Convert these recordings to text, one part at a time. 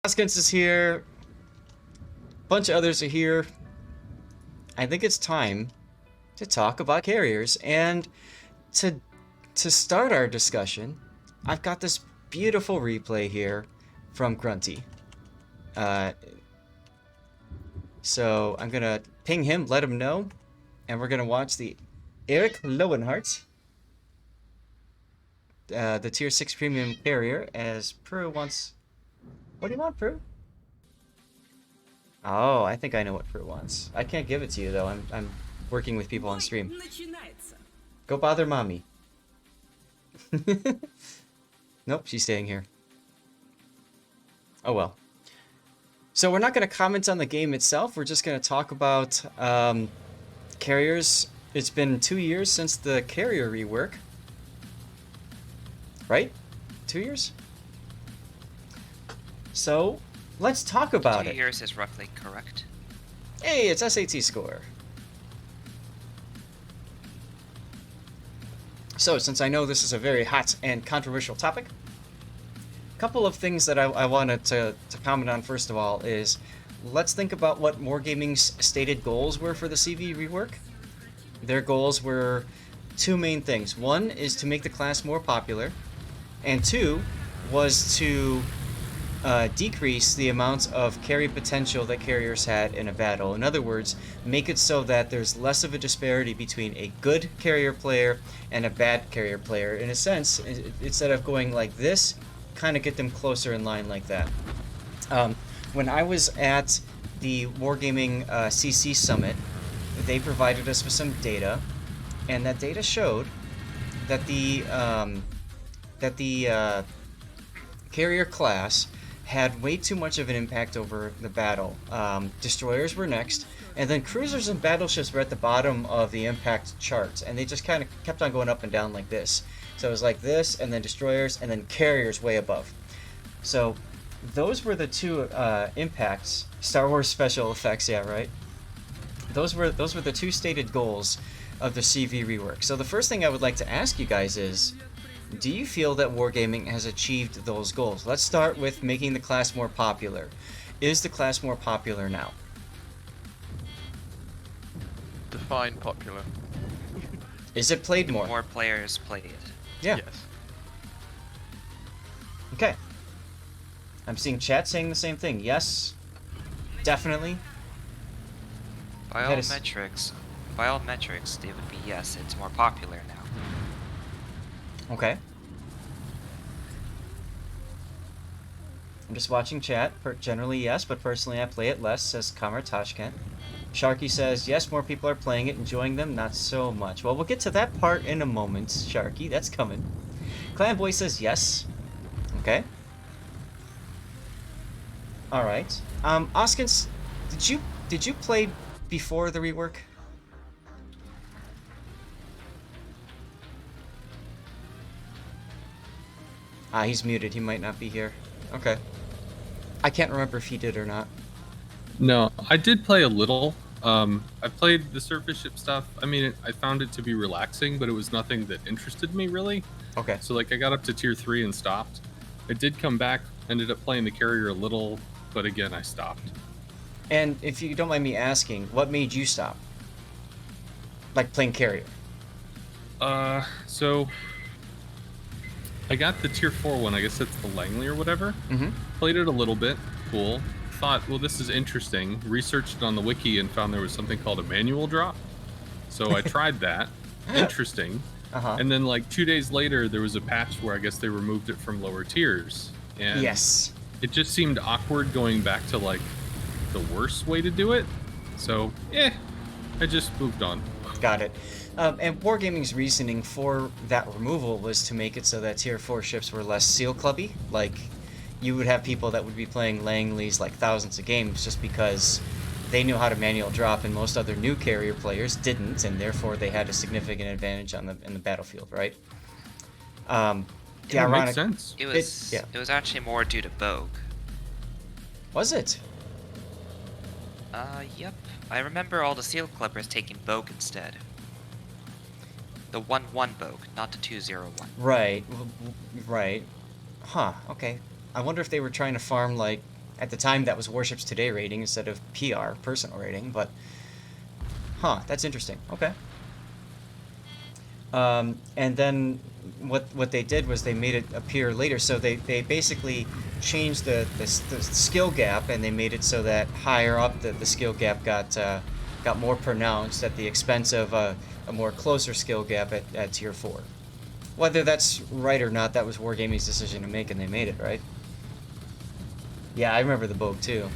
Hoskins is here. A bunch of others are here. I think it's time to talk about carriers. And to start our discussion, I've got this beautiful replay here from Grunty. So I'm going to ping him, let him know, and we're going to watch the Eric Lowenhart, the Tier 6 Premium Carrier, as Prue wants... What do you want, Prue? Oh, I think I know what Prue wants. I can't give it to you, though. I'm working with people on stream. Go bother mommy. Nope, she's staying here. Oh well. So we're not going to comment on the game itself. We're just going to talk about carriers. It's been 2 years since the carrier rework. Right? 2 years? So, let's talk about it. 2 years is roughly correct. Hey, it's SAT score. So, since I know this is a very hot and controversial topic, a couple of things that I wanted to comment on first of all is, let's think about what Wargaming's stated goals were for the CV rework. Their goals were two main things. One is to make the class more popular, and two was to decrease the amount of carry potential that carriers had in a battle. In other words, make it so that there's less of a disparity between a good carrier player and a bad carrier player. In a sense, instead of going like this, kind of get them closer in line like that. When I was at the Wargaming CC Summit, they provided us with some data, and that data showed that the carrier class had way too much of an impact over the battle. Destroyers were next, and then cruisers and battleships were at the bottom of the impact charts, and they just kind of kept on going up and down like this. So it was like this, and then destroyers, and then carriers way above. So those were the two impacts. Star Wars special effects, yeah, right? Those were the two stated goals of the CV rework. So the first thing I would like to ask you guys is, do you feel that Wargaming has achieved those goals? Let's start with making the class more popular. Is the class more popular now? Define popular. Is it played more? More players play it. Yeah. Yes. Okay. I'm seeing chat saying the same thing. Yes. Definitely. By all metrics, they would be yes, it's more popular now. Okay. I'm just watching chat. Generally, yes, but personally I play it less, says Kamar Tashkent. Sharky says, yes, more people are playing it, enjoying them, not so much. Well, we'll get to that part in a moment, Sharky. That's coming. Clanboy says yes. Okay. Alright. Oskins, did you play before the rework? Ah, he's muted. He might not be here. Okay. I can't remember if he did or not. No, I did play a little. I played the surface ship stuff. I mean, I found it to be relaxing, but it was nothing that interested me really. Okay. So like I got up to tier 3 and stopped. I did come back, ended up playing the carrier a little, but again, I stopped. And if you don't mind me asking, what made you stop? Like playing carrier? So I got the tier 4 one, I guess that's the Langley or whatever. Mm-hmm. Played it a little bit, cool. Thought, well, this is interesting. Researched it on the wiki and found there was something called a manual drop. So I tried that. Interesting. Uh-huh. And then like 2 days later, there was a patch where I guess they removed it from lower tiers. And yes. It just seemed awkward going back to like the worst way to do it. So, I just moved on. Got it. And Wargaming's reasoning for that removal was to make it so that tier 4 ships were less seal clubby. Like, you would have people that would be playing Langley's like thousands of games just because they knew how to manual drop and most other new carrier players didn't, and therefore they had a significant advantage in the battlefield, right? Yeah, makes sense. It was actually more due to Bogue. Was it? Yep. I remember all the seal clubbers taking Bogue instead. The 1-1 Bogue, not the 2-0-1. Right, right. Huh, okay. I wonder if they were trying to farm, like, At the time, that was Warships Today rating instead of PR, personal rating, but... Huh, that's interesting. Okay. And then what they did was they made it appear later. So they basically changed the skill gap, and they made it so that higher up the skill gap got more pronounced at the expense of a more closer skill gap at Tier 4. Whether that's right or not, that was Wargaming's decision to make, and they made it, right? Yeah, I remember the Bogue too.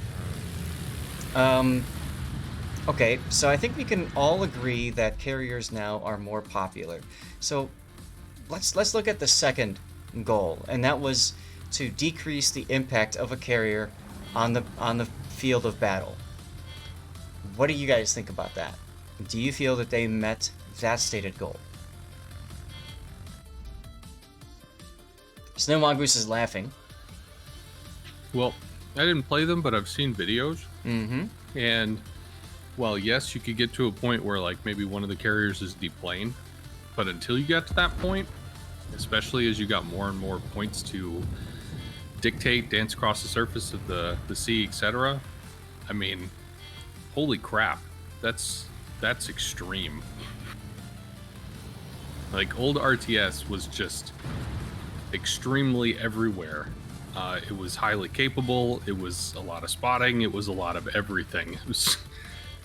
Okay, so I think we can all agree that carriers now are more popular. So let's look at the second goal, and that was to decrease the impact of a carrier on the field of battle. What do you guys think about that? Do you feel that they met that stated goal? Snow Mongoose is laughing. Well, I didn't play them, but I've seen videos. Mm-hmm. And, well, yes, you could get to a point where, like, maybe one of the carriers is deplaned. But until you get to that point, especially as you got more and more points to dictate, dance across the surface of the sea, etc., I mean, holy crap, that's extreme. Like, old RTS was just extremely everywhere. It was highly capable. It was a lot of spotting. It was a lot of everything. It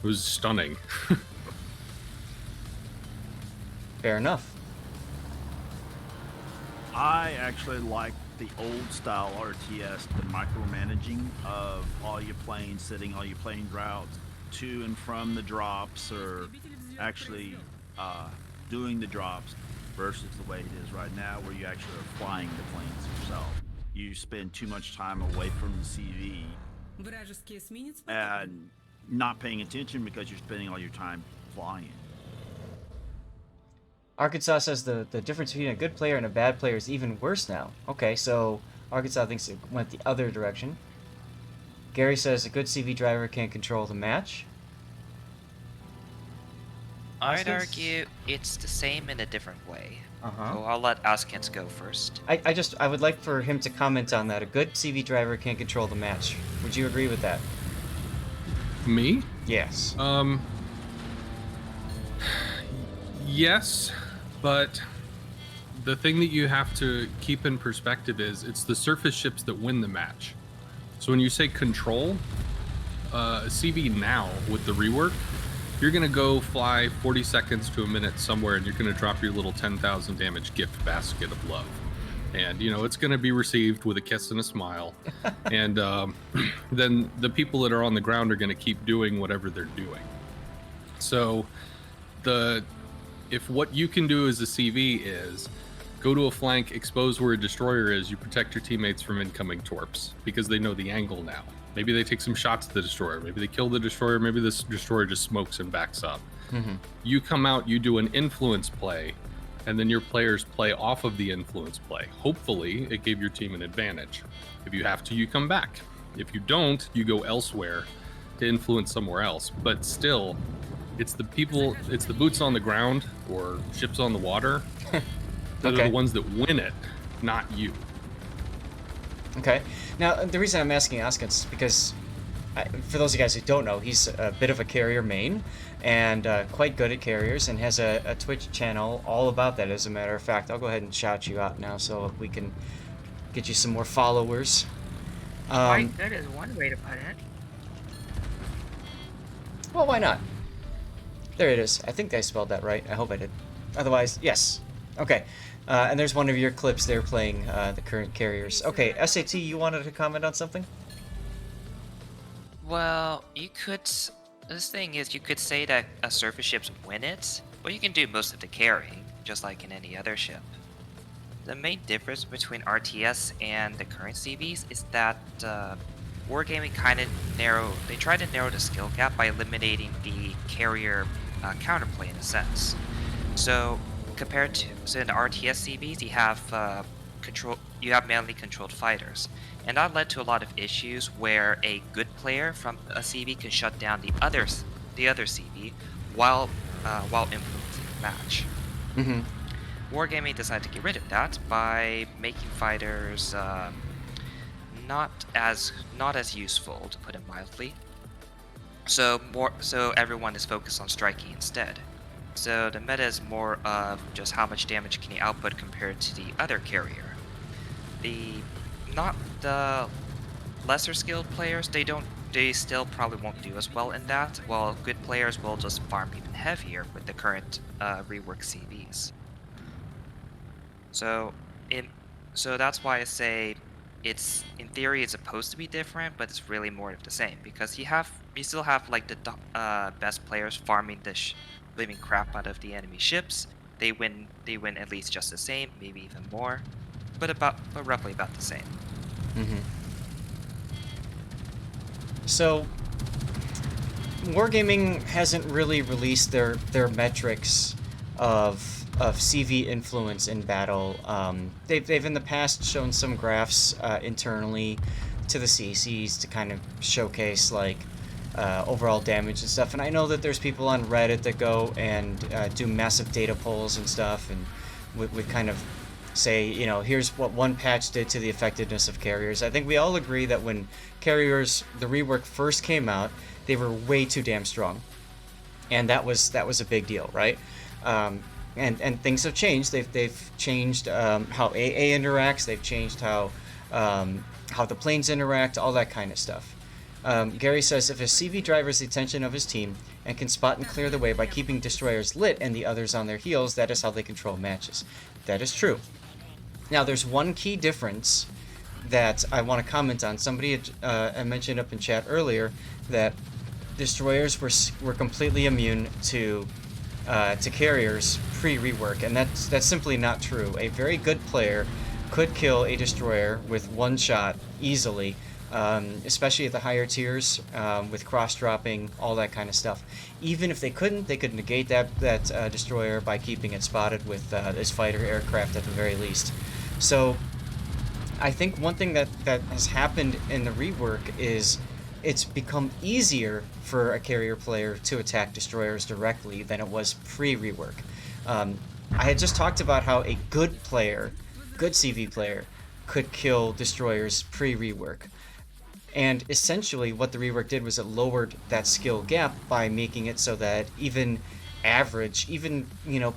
was stunning. Fair enough. I actually like the old style RTS, the micromanaging of all your planes sitting, all your plane routes to and from the drops, or actually doing the drops, versus the way it is right now, where you actually are flying the planes yourself. You spend too much time away from the CV and not paying attention because you're spending all your time flying. Arkansas says the difference between a good player and a bad player is even worse now. Okay, so Arkansas thinks it went the other direction. Gary says a good CV driver can control the match. I'd argue it's the same in a different way. Uh-huh. So I'll let Askins go first. I would like for him to comment on that. A good CV driver can control the match. Would you agree with that? Me? Yes. Yes, but the thing that you have to keep in perspective is it's the surface ships that win the match. So when you say control, a CV now with the rework, you're going to go fly 40 seconds to a minute somewhere, and you're going to drop your little 10,000 damage gift basket of love. And, you know, it's going to be received with a kiss and a smile. And then the people that are on the ground are going to keep doing whatever they're doing. So if what you can do as a CV is go to a flank, expose where a destroyer is, you protect your teammates from incoming torps because they know the angle now. Maybe they take some shots at the destroyer. Maybe they kill the destroyer. Maybe this destroyer just smokes and backs up. Mm-hmm. You come out, you do an influence play, and then your players play off of the influence play. Hopefully, it gave your team an advantage. If you have to, you come back. If you don't, you go elsewhere to influence somewhere else. But still, it's the people, it's the boots on the ground or ships on the water that are the ones that win it, not you. Okay. Now, the reason I'm asking Askins is because, for those of you guys who don't know, he's a bit of a carrier main and quite good at carriers and has a Twitch channel all about that, as a matter of fact. I'll go ahead and shout you out now so we can get you some more followers. Quite good is one way to put it. Well, why not? There it is. I think I spelled that right. I hope I did. Otherwise, yes. Okay. And there's one of your clips there playing the current carriers. Okay, SAT, you wanted to comment on something? Well, you could... This thing is, you could say that surface ships win it, but you can do most of the carrying, just like in any other ship. The main difference between RTS and the current CVs is that Wargaming kind of they try to narrow the skill gap by eliminating the carrier counterplay in a sense. So compared to in the RTS CVs, you have mainly controlled fighters, and that led to a lot of issues where a good player from a CV can shut down the other CV while influencing the match. Mm-hmm. Wargaming decided to get rid of that by making fighters not as useful, to put it mildly. So everyone is focused on striking instead. So the meta is more of just how much damage can you output compared to the other carrier. Not the lesser skilled players, they still probably won't do as well in that, while good players will just farm even heavier with the current rework CVs. So that's why I say it's, in theory, it's supposed to be different, but it's really more of the same, because you still have like the best players farming the living crap out of the enemy ships. They win at least just the same, maybe even more, but roughly about the same. Mm-hmm. So, Wargaming hasn't really released their metrics of CV influence in battle. They've in the past shown some graphs internally to the CCs to kind of showcase like overall damage and stuff. And I know that there's people on Reddit that go and do massive data polls and stuff, and would kind of say, you know, here's what one patch did to the effectiveness of carriers. I think we all agree that when carriers, the rework first came out, they were way too damn strong, and that was a big deal, right? And things have changed. They've changed how AA interacts. They've changed how the planes interact, all that kind of stuff. Gary says, if a CV drivers the attention of his team and can spot and clear the way by keeping destroyers lit and the others on their heels, that is how they control matches. That is true. Now, there's one key difference that I want to comment on. Somebody had mentioned up in chat earlier that destroyers were completely immune to carriers pre-rework, and that's simply not true. A very good player could kill a destroyer with one shot easily, especially at the higher tiers, with cross-dropping, all that kind of stuff. Even if they couldn't, they could negate that destroyer by keeping it spotted with its fighter aircraft at the very least. So I think one thing that has happened in the rework is it's become easier for a carrier player to attack destroyers directly than it was pre-rework. I had just talked about how a good CV player, could kill destroyers pre-rework. And essentially what the rework did was it lowered that skill gap by making it so that even average,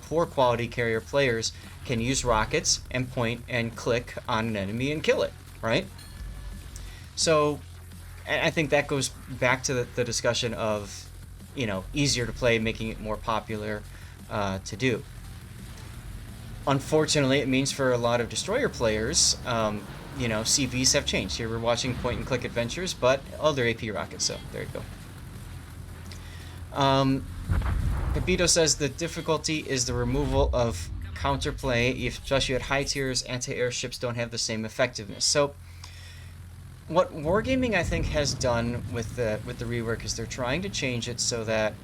poor quality carrier players can use rockets and point and click on an enemy and kill it, right? So I think that goes back to the discussion of, easier to play, making it more popular to do. Unfortunately, it means for a lot of destroyer players, CVs have changed. Here we're watching point and click adventures, but they're AP rockets, so there you go. Pepito says the difficulty is the removal of counterplay, especially at high tiers. Anti-air ships don't have the same effectiveness. So what Wargaming, I think, has done with the rework is they're trying to change it so that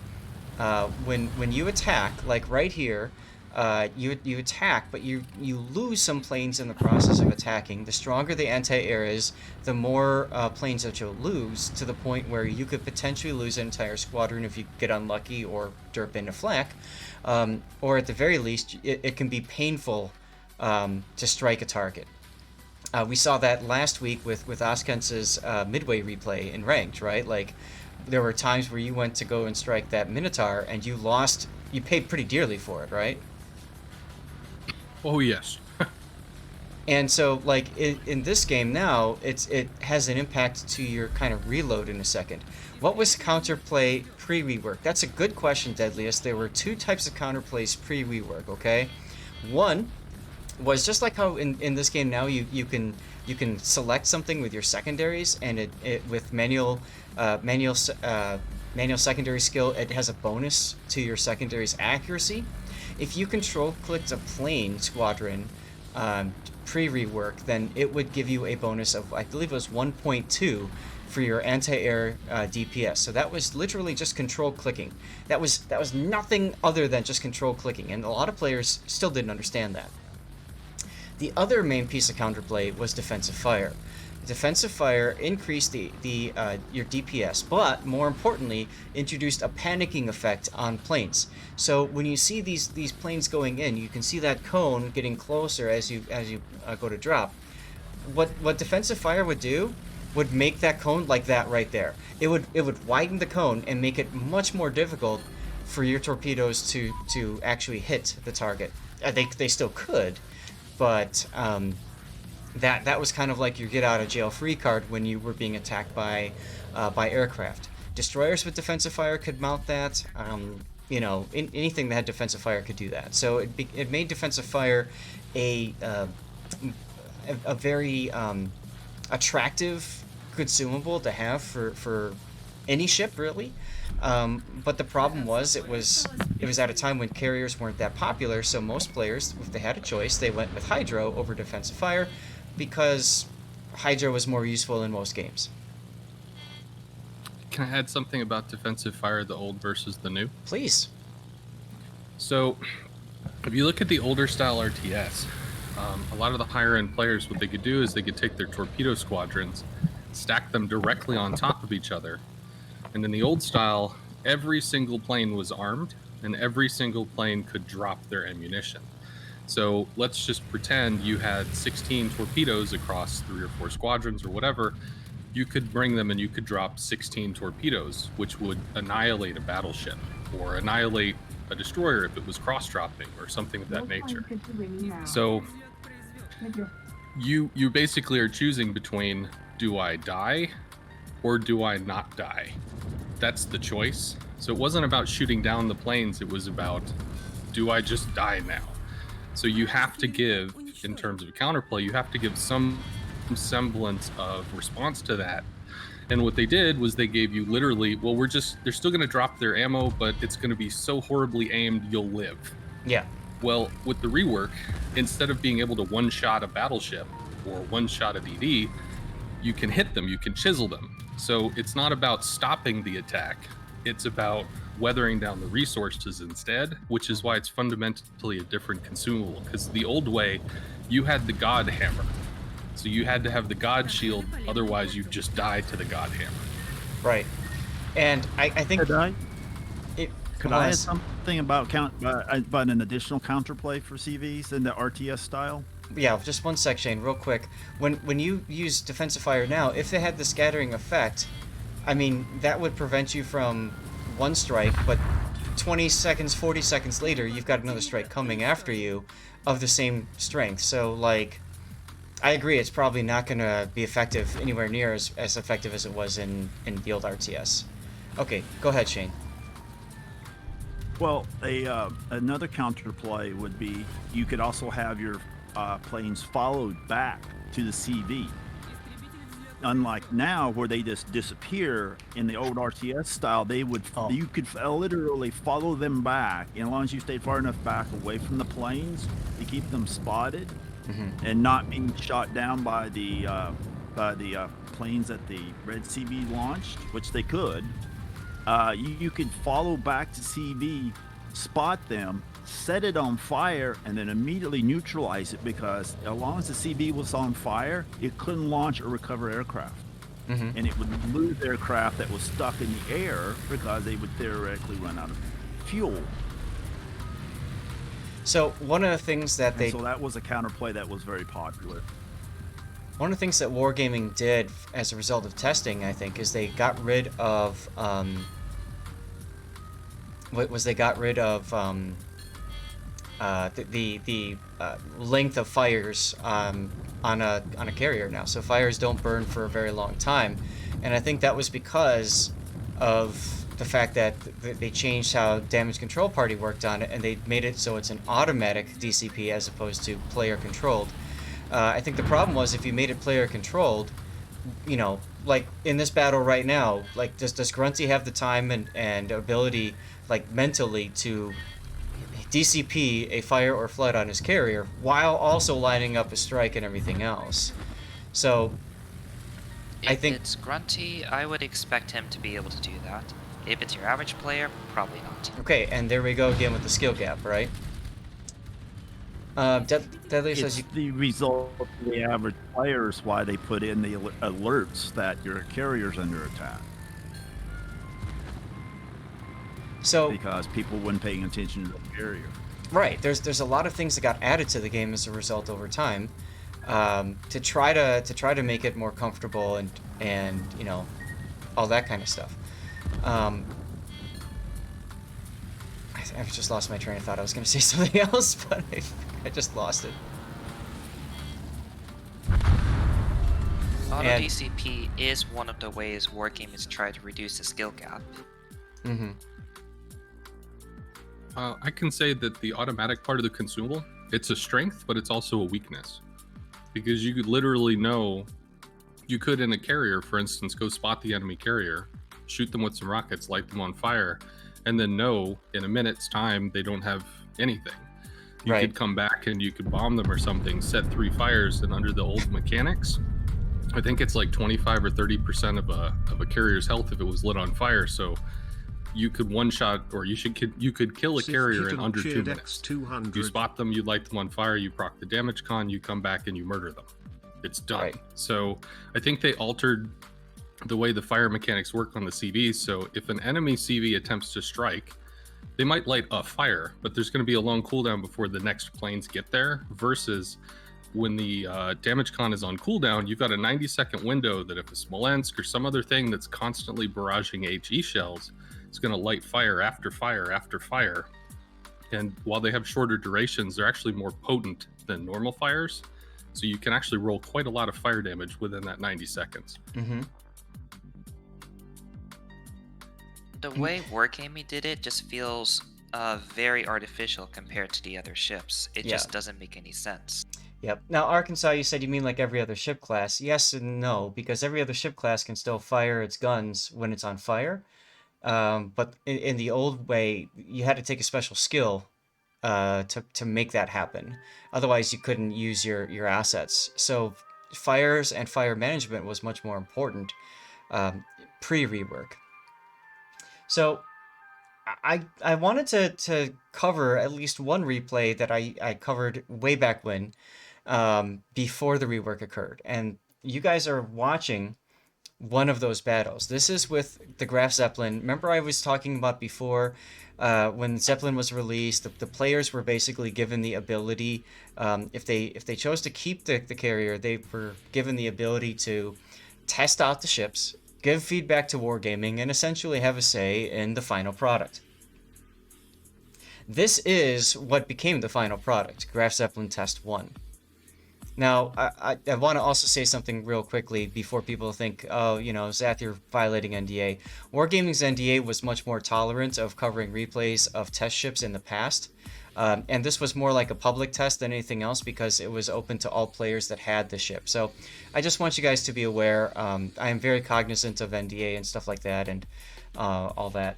when you attack, like right here, you attack, but you lose some planes in the process of attacking. The stronger the anti-air is, the more planes that you'll lose, to the point where you could potentially lose an entire squadron if you get unlucky or derp into flak. Or at the very least, it can be painful to strike a target. We saw that last week with Oskens's midway replay in ranked, right? Like, there were times where you went to go and strike that Minotaur and you lost, you paid pretty dearly for it, right? Oh, yes. And so, like, in this game now, it has an impact to your kind of reload in a second. What was counterplay pre-rework? That's a good question, Deadliest. There were two types of counterplays pre-rework, okay? One was just like how in this game now you can select something with your secondaries, and it with manual secondary skill, it has a bonus to your secondary's accuracy. If you control clicked a plane squadron pre-rework, then it would give you a bonus of, I believe it was 1.2 for your anti-air DPS. So that was literally just control clicking. That was nothing other than just control clicking, and a lot of players still didn't understand that. The other main piece of counterplay was defensive fire. Defensive fire increased your DPS, but more importantly, introduced a panicking effect on planes. So when you see these planes going in, you can see that cone getting closer as you go to drop. what defensive fire would do would make that cone like that right there. It would widen the cone and make it much more difficult for your torpedoes to actually hit the target. They still could, but that was kind of like your get out of jail free card when you were being attacked by aircraft. Destroyers with defensive fire could mount that. You know, anything that had defensive fire could do that. So it made defensive fire a very attractive consumable to have for any ship, really. But the problem was it was at a time when carriers weren't that popular, so most players, if they had a choice, they went with Hydro over defensive fire because Hydro was more useful in most games. Can I add something about defensive fire, the old versus the new? Please. So, if you look at the older style RTS, a lot of the higher end players, what they could do is they could take their torpedo squadrons, stack them directly on top of each other, and in the old style, every single plane was armed, and every single plane could drop their ammunition. So let's just pretend you had 16 torpedoes across 3 or 4 squadrons or whatever. You could bring them and you could drop 16 torpedoes, which would annihilate a battleship or annihilate a destroyer if it was cross-dropping or something of that nature. So you basically are choosing between, do I die or do I not die? That's the choice. So it wasn't about shooting down the planes, it was about, do I just die now? So you have to give, in terms of counterplay, you have to give some semblance of response to that. And what they did was they gave you literally, well, they're still going to drop their ammo, but it's going to be so horribly aimed you'll live. Yeah. Well, with the rework, instead of being able to one-shot a battleship or one-shot a DD, you can hit them, you can chisel them. So it's not about stopping the attack, it's about weathering down the resources instead, which is why it's fundamentally a different consumable. Because the old way, you had the God Hammer. So you had to have the God Shield, otherwise you'd just die to the God Hammer. Right. And I think... Could I add something about an additional counterplay for CVs in the RTS style? Yeah, just one sec, Shane, real quick. When you use defensive fire now, if they had the scattering effect, I mean, that would prevent you from one strike, but 20 seconds, 40 seconds later, you've got another strike coming after you of the same strength. So, like, I agree, it's probably not going to be effective anywhere near as effective as it was in the old RTS. Okay, go ahead, Shane. Well, another counterplay would be you could also have your planes followed back to the CV. Unlike now, where they just disappear in the old RTS style, you could literally follow them back, and as long as you stayed far enough back away from the planes to keep them spotted and not being shot down by the planes that the red CV launched, which they could. You could follow back to CV, spot them, set it on fire, and then immediately neutralize it, because as long as the CV was on fire, it couldn't launch or recover aircraft. And it would lose aircraft that was stuck in the air because they would theoretically run out of fuel. So one of the things that so that was a counterplay that was very popular. One of the things that Wargaming did as a result of testing, I think, is they got rid of the length of fires on a carrier now. So fires don't burn for a very long time, and I think that was because of the fact that they changed how damage control party worked on it, and they made it so it's an automatic DCP as opposed to player controlled. I think the problem was if you made it player controlled, you know, like in this battle right now, like does Grunty have the time and ability, like mentally, to DCP a fire or flood on his carrier while also lining up a strike and everything else? So I think if it's Grunty, I would expect him to be able to do that. If it's your average player, probably not. Okay, and there we go again with the skill gap, right? Deadeye says It's the result of the average players why they put in the alerts that your carrier's under attack. So because people weren't paying attention to the carrier. right, there's a lot of things that got added to the game as a result over time. to try to make it more comfortable and you know, all that kind of stuff. I've just lost my train of thought. I was going to say something else, but I just lost it. Auto And- DCP is one of the ways wargamers try to reduce the skill gap. Mm-hmm. I can say that the automatic part of the consumable, it's a strength, but it's also a weakness. Because you could literally know, you could in a carrier, for instance, go spot the enemy carrier, shoot them with some rockets, light them on fire, and then know in a minute's time they don't have anything. You Right. could come back and you could bomb them or something, set 3 fires, and under the old mechanics, I think it's like 25 or 30% of a carrier's health if it was lit on fire. So you could one shot, or you could kill a carrier in under 2 minutes. You spot them, you light them on fire, you proc the damage con, you come back and you murder them. It's done. Right. So I think they altered the way the fire mechanics work on the CVs. So if an enemy CV attempts to strike, they might light a fire, but there's going to be a long cooldown before the next planes get there, versus when the damage con is on cooldown, you've got a 90-second window that if a Smolensk or some other thing that's constantly barraging HE shells, it's going to light fire after fire after fire. And while they have shorter durations, they're actually more potent than normal fires. So you can actually roll quite a lot of fire damage within that 90 seconds. Mm-hmm. The way wargaming did it just feels very artificial compared to the other ships. It Yeah. just doesn't make any sense. Yep. Now, Arkansas, you said you mean like every other ship class. Yes and no, because every other ship class can still fire its guns when it's on fire. But in the old way, you had to take a special skill to make that happen. Otherwise, you couldn't use your assets. So fires and fire management was much more important pre-rework. So I wanted to cover at least one replay that I covered way back when, before the rework occurred. And you guys are watching one of those battles. This is with the Graf Zeppelin. Remember I was talking about before, when Zeppelin was released, the players were basically given the ability, if they chose to keep the carrier, they were given the ability to test out the ships, give feedback to Wargaming, and essentially have a say in the final product. This is what became the final product, Graf Zeppelin Test 1. Now, I want to also say something real quickly before people think, oh, you know, Zath, you're violating NDA. Wargaming's NDA was much more tolerant of covering replays of test ships in the past. And this was more like a public test than anything else because it was open to all players that had the ship. So I just want you guys to be aware. I am very cognizant of NDA and stuff like that and all that.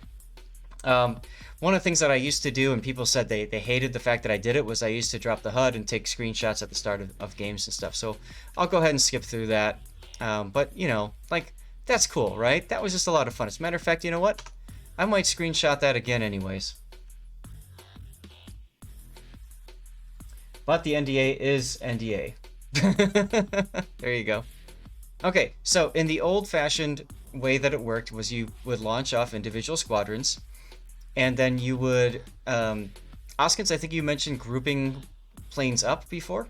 One of the things that I used to do, and people said they hated the fact that I did it, was I used to drop the HUD and take screenshots at the start of games and stuff. So I'll go ahead and skip through that. But, you know, like, that's cool, right? That was just a lot of fun. As a matter of fact, you know what? I might screenshot that again anyways. But the NDA is NDA. There you go. Okay, so in the old-fashioned way that it worked was you would launch off individual squadrons, and then you would, Oskins, I think you mentioned grouping planes up before?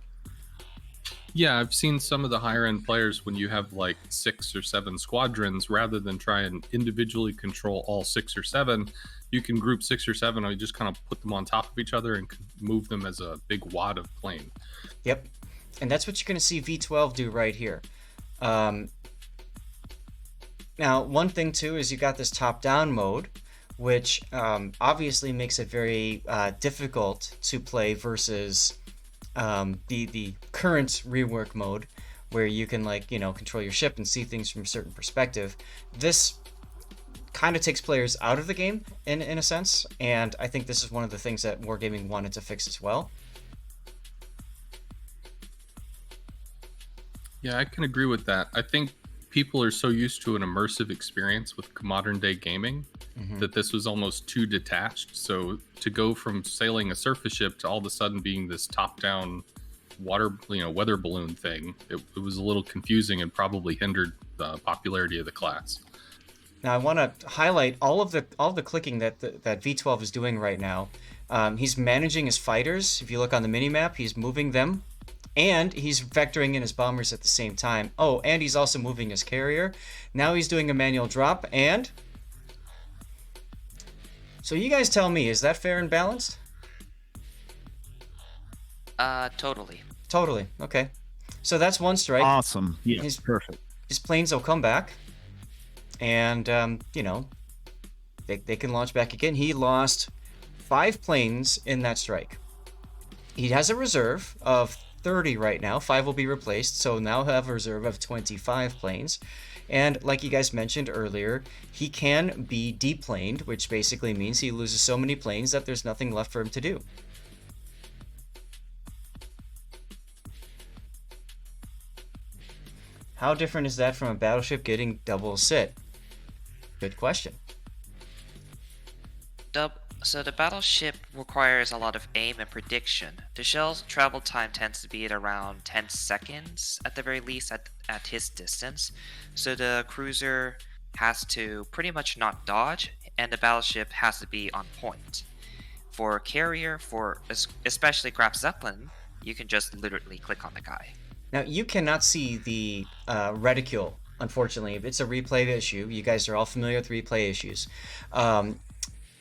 Yeah, I've seen some of the higher end players when you have like 6 or 7 squadrons, rather than try and individually control all 6 or 7, you can group 6 or 7 or you just kind of put them on top of each other and move them as a big wad of plane. Yep. And that's what you're going to see V12 do right here. Now, one thing too is you got this top-down mode, which obviously makes it very difficult to play versus the current rework mode, where you can, like, you know, control your ship and see things from a certain perspective. This kind of takes players out of the game in a sense, and I think this is one of the things that Wargaming wanted to fix as well. Yeah, I can agree with that. I think people are so used to an immersive experience with modern day gaming that this was almost too detached. So to go from sailing a surface ship to all of a sudden being this top-down water, weather balloon thing, it was a little confusing and probably hindered the popularity of the class. Now I want to highlight all of the clicking that V12 is doing right now. He's managing his fighters. If you look on the minimap, he's moving them And he's vectoring in his bombers at the same time. Oh, and he's also moving his carrier. Now he's doing a manual drop, and... So you guys tell me, is that fair and balanced? Totally. Totally. Okay. So that's one strike. Awesome. Yeah, His- perfect. His planes will come back. And, you know, they can launch back again. He lost 5 planes in that strike. He has a reserve of 30 right now. 5 will be replaced, so now he'll have a reserve of 25 planes. And like you guys mentioned earlier, he can be deplaned, which basically means he loses so many planes that there's nothing left for him to do. How different is that from a battleship getting double sit? Good question. So the battleship requires a lot of aim and prediction. The shell's travel time tends to be at around 10 seconds at the very least at his distance. So the cruiser has to pretty much not dodge, and the battleship has to be on point. For carrier, especially Graf Zeppelin, you can just literally click on the guy. Now, you cannot see the reticule, unfortunately. It's a replay issue. You guys are all familiar with replay issues.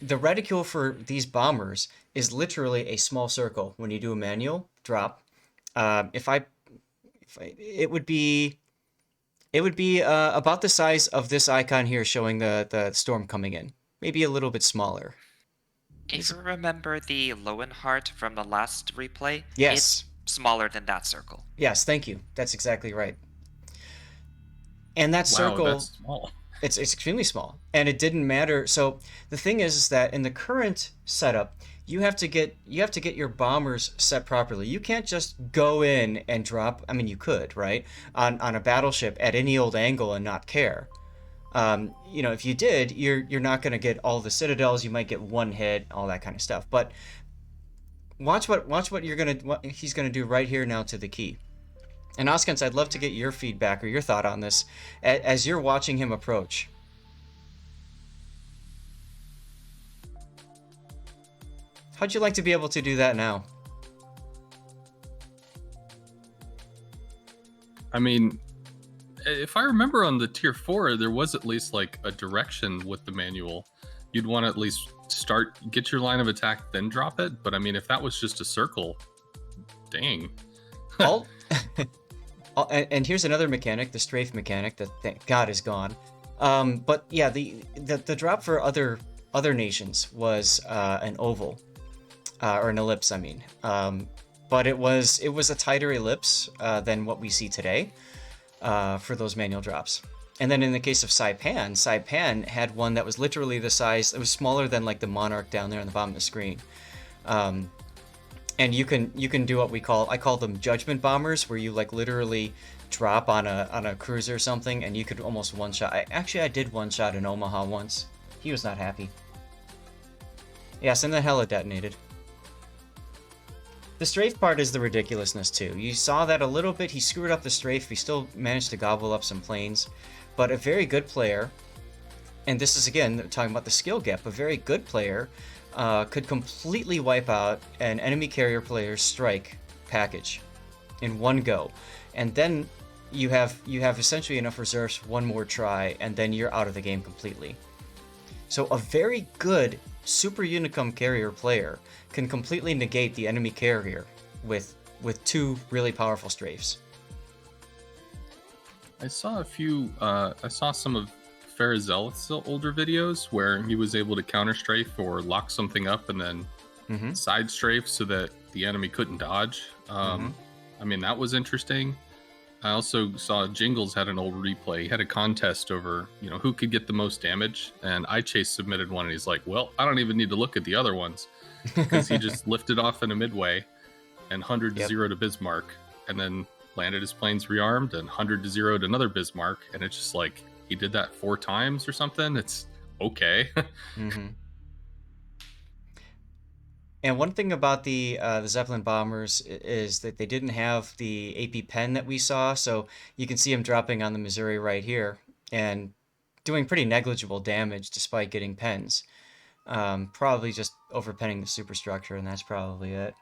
The reticule for these bombers is literally a small circle when you do a manual drop. It would be about the size of this icon here showing the storm coming in. Maybe a little bit smaller. If you remember the Lowenhart from the last replay, Yes. it's smaller than that circle. Yes, thank you. That's exactly right. And that circle... Wow, that's small. It's extremely small, and it didn't matter. So the thing is that in the current setup, you have to get your bombers set properly. You can't just go in and drop. I mean, you could, right, on a battleship at any old angle and not care. You know, if you did, you're not going to get all the citadels. You might get one hit, all that kind of stuff. But watch what he's gonna do right here now to the key. And Oskens, I'd love to get your feedback or your thought on this as you're watching him approach. How'd you like to be able to do that now? I mean, if I remember on the tier 4, there was at least like a direction with the manual. You'd want to at least get your line of attack, then drop it. But I mean, if that was just a circle, dang. And here's another mechanic, the strafe mechanic that thank God is gone. But yeah, the drop for other nations was an oval, or an ellipse, I mean. But it was a tighter ellipse than what we see today for those manual drops. And then in the case of Saipan had one that was literally the size, it was smaller than like the Monarch down there on the bottom of the screen. And you can do what I call them judgment bombers, where you like literally drop on a cruiser or something, and you could almost one shot. I did one shot in Omaha once. He was not happy. Yes, and the hella detonated. The strafe part is the ridiculousness too. You saw that a little bit. He screwed up the strafe. He still managed to gobble up some planes, but a very good player. And this is again talking about the skill gap. A very good player could completely wipe out an enemy carrier player's strike package in one go, and then you have essentially enough reserves for one more try, and then you're out of the game completely. So a very good Super Unicum carrier player can completely negate the enemy carrier with 2 really powerful strafes. I saw some of Farazel's older videos where he was able to counter strafe or lock something up and then side strafe so that the enemy couldn't dodge. I mean, that was interesting. I also saw Jingles had an old replay. He had a contest over, who could get the most damage, and iChase submitted one, and he's like, well, I don't even need to look at the other ones, because he just lifted off in a midway and 100-0 to Bismarck, and then landed his planes rearmed and 100-0 to another Bismarck, and it's just like, he did that 4 times or something. It's okay. And one thing about the Zeppelin bombers is that they didn't have the AP pen that we saw, so you can see him dropping on the Missouri right here and doing pretty negligible damage despite getting pens. Probably just overpenning the superstructure, and that's probably it.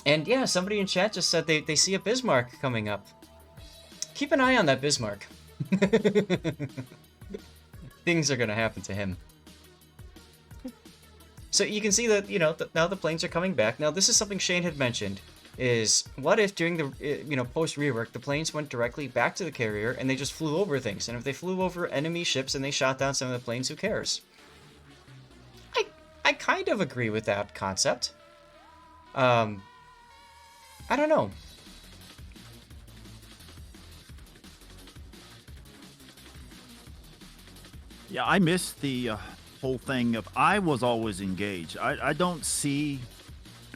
And yeah, somebody in chat just said they see a Bismarck coming up. Keep an eye on that Bismarck. Things are gonna happen to him. So you can see that, you know, now the planes are coming back. Now this is something Shane had mentioned, is what if during the, you know, post-rework, the planes went directly back to the carrier and they just flew over things. And if they flew over enemy ships and they shot down some of the planes, who cares? I kind of agree with that concept. I don't know. Yeah, I missed the whole thing of I was always engaged. I don't see.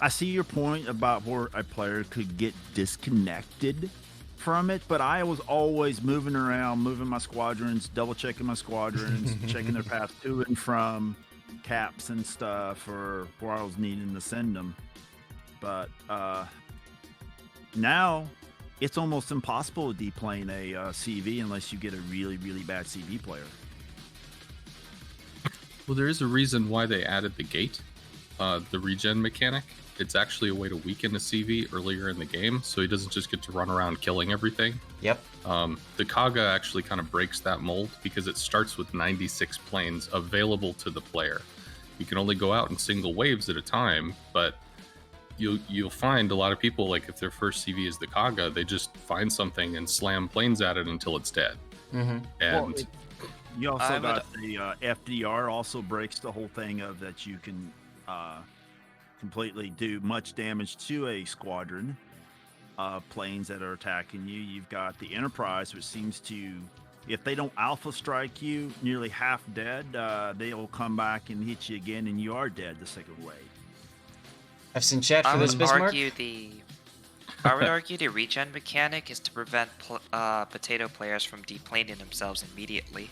I see your point about where a player could get disconnected from it, but I was always moving around, moving my squadrons, double checking my squadrons, checking their path to and from caps and stuff, or where I was needing to send them. But now it's almost impossible to deplane a CV unless you get a really, really bad CV player. Well, there is a reason why they added the gate, the regen mechanic. It's actually a way to weaken a CV earlier in the game, so he doesn't just get to run around killing everything. Yep. The Kaga actually kind of breaks that mold because it starts with 96 planes available to the player. You can only go out in single waves at a time, but you'll find a lot of people, like if their first CV is the Kaga, they just find something and slam planes at it until it's dead. Mm-hmm. And you also got the FDR also breaks the whole thing of that you can completely do much damage to a squadron of planes that are attacking you. You've got the Enterprise, which seems to, if they don't alpha strike you nearly half dead, they'll come back and hit you again and you are dead the second wave. I've seen chat for this Bismarck. I would argue the regen mechanic is to prevent potato players from deplaning themselves immediately.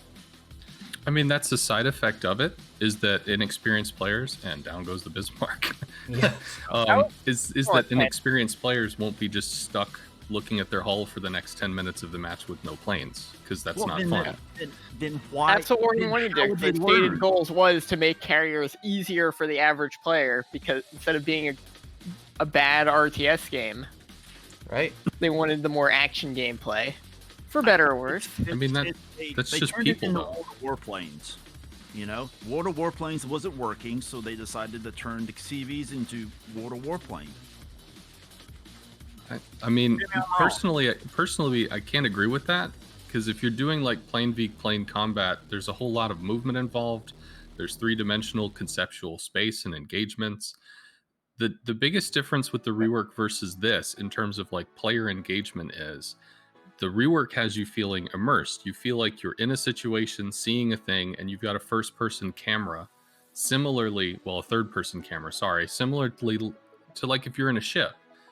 I mean, that's the side effect of it, is that inexperienced players, and down goes the Bismarck, Yeah. is that inexperienced players won't be just stuck looking at their hull for the next 10 minutes of the match with no planes, because that's not fun. Then why? That's what Warren wanted to do. The stated goals was to make carriers easier for the average player, because instead of being a bad RTS game, Right. they wanted the more action gameplay. For better or worse. I mean, that's just people, though. World of Warplanes. You know, World of Warplanes wasn't working, so they decided to turn the CVs into World of Warplane. I mean, personally, I can't agree with that, because if you're doing like plane v plane combat, there's a whole lot of movement involved. There's three-dimensional conceptual space and engagements. The biggest difference with the rework versus this, in terms of like player engagement, is the rework has you feeling immersed. You feel like you're in a situation, seeing a thing, and you've got a first-person camera. Similarly, well, a third-person camera, sorry. Similarly to like if you're in a ship.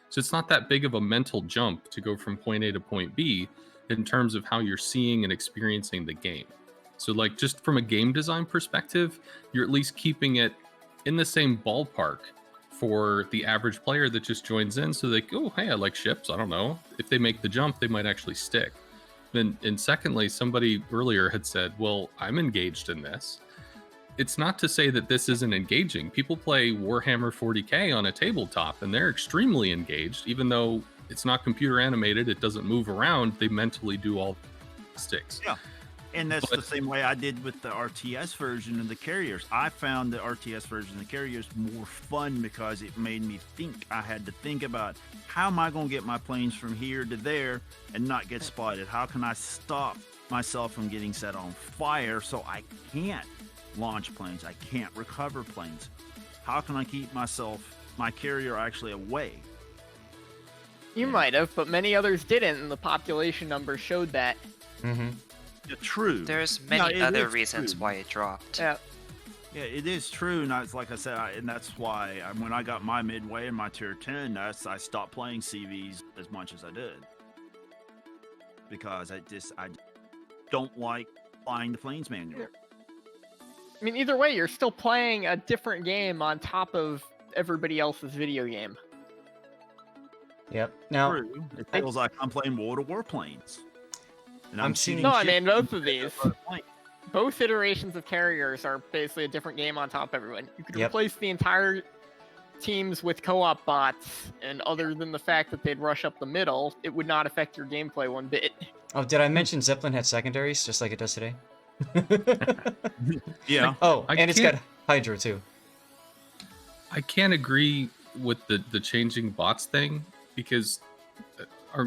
So it's not that big of a mental jump to go from point A to point B in terms of how you're seeing and experiencing the game. So like just from a game design perspective, you're at least keeping it in the same ballpark for the average player that just joins in, so they go, oh, hey, I like ships. I don't know. If they make the jump, they might actually stick. Then, and secondly, somebody earlier had said, well, I'm engaged in this. It's not to say that this isn't engaging. People play Warhammer 40k on a tabletop, and they're extremely engaged, even though it's not computer animated, it doesn't move around, they mentally do all the sticks. Yeah. And that's the same way I did with the RTS version of the carriers. I found the RTS version of the carriers more fun because it made me think. I had to think about, how am I going to get my planes from here to there and not get spotted? How can I stop myself from getting set on fire so I can't launch planes? I can't recover planes. How can I keep my carrier actually away? You might have, but many others didn't, and the population numbers showed that. Mm-hmm. Yeah, true. There's many other reasons why it dropped. Yeah. Yeah, it is true, and it's like I said, and that's why when I got my midway and my tier 10, I stopped playing CVs as much as I did, because I don't like flying the planes manual. I mean, either way, you're still playing a different game on top of everybody else's video game. Yep. Now, True. It feels like I'm playing World of Warplanes. And I'm shooting. No, I ships mean, both of these. on the plane. Both iterations of carriers are basically a different game on top of everyone. You could Yep. replace the entire teams with co-op bots, and other than the fact that they'd rush up the middle, it would not affect your gameplay one bit. Oh, did I mention Zeppelin had secondaries just like it does today? Yeah. Oh, I and it's can't- got Hydro too. I can't agree with the changing bots thing because,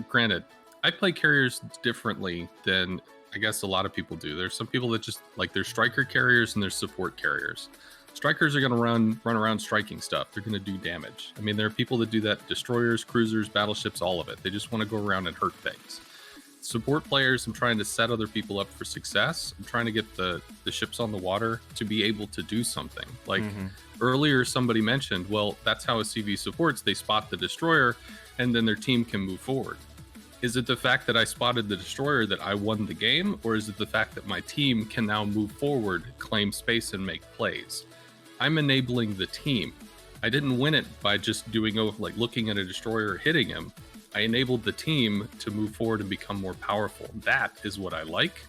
granted, I play carriers differently than I guess a lot of people do. There's some people that just like there's striker carriers and there's support carriers. Strikers are going to run around striking stuff. They're going to do damage. I mean, there are people that do that: destroyers, cruisers, battleships, all of it. They just want to go around and hurt things. Support players, I'm trying to set other people up for success. I'm trying to get the ships on the water to be able to do something. Like earlier, somebody mentioned, well, that's how a CV supports. They spot the destroyer, and then their team can move forward. Is it the fact that I spotted the destroyer that I won the game, or is it the fact that my team can now move forward, claim space, and make plays? I'm enabling the team. I didn't win it by just doing like looking at a destroyer or hitting him. I enabled the team to move forward and become more powerful. That is what I like.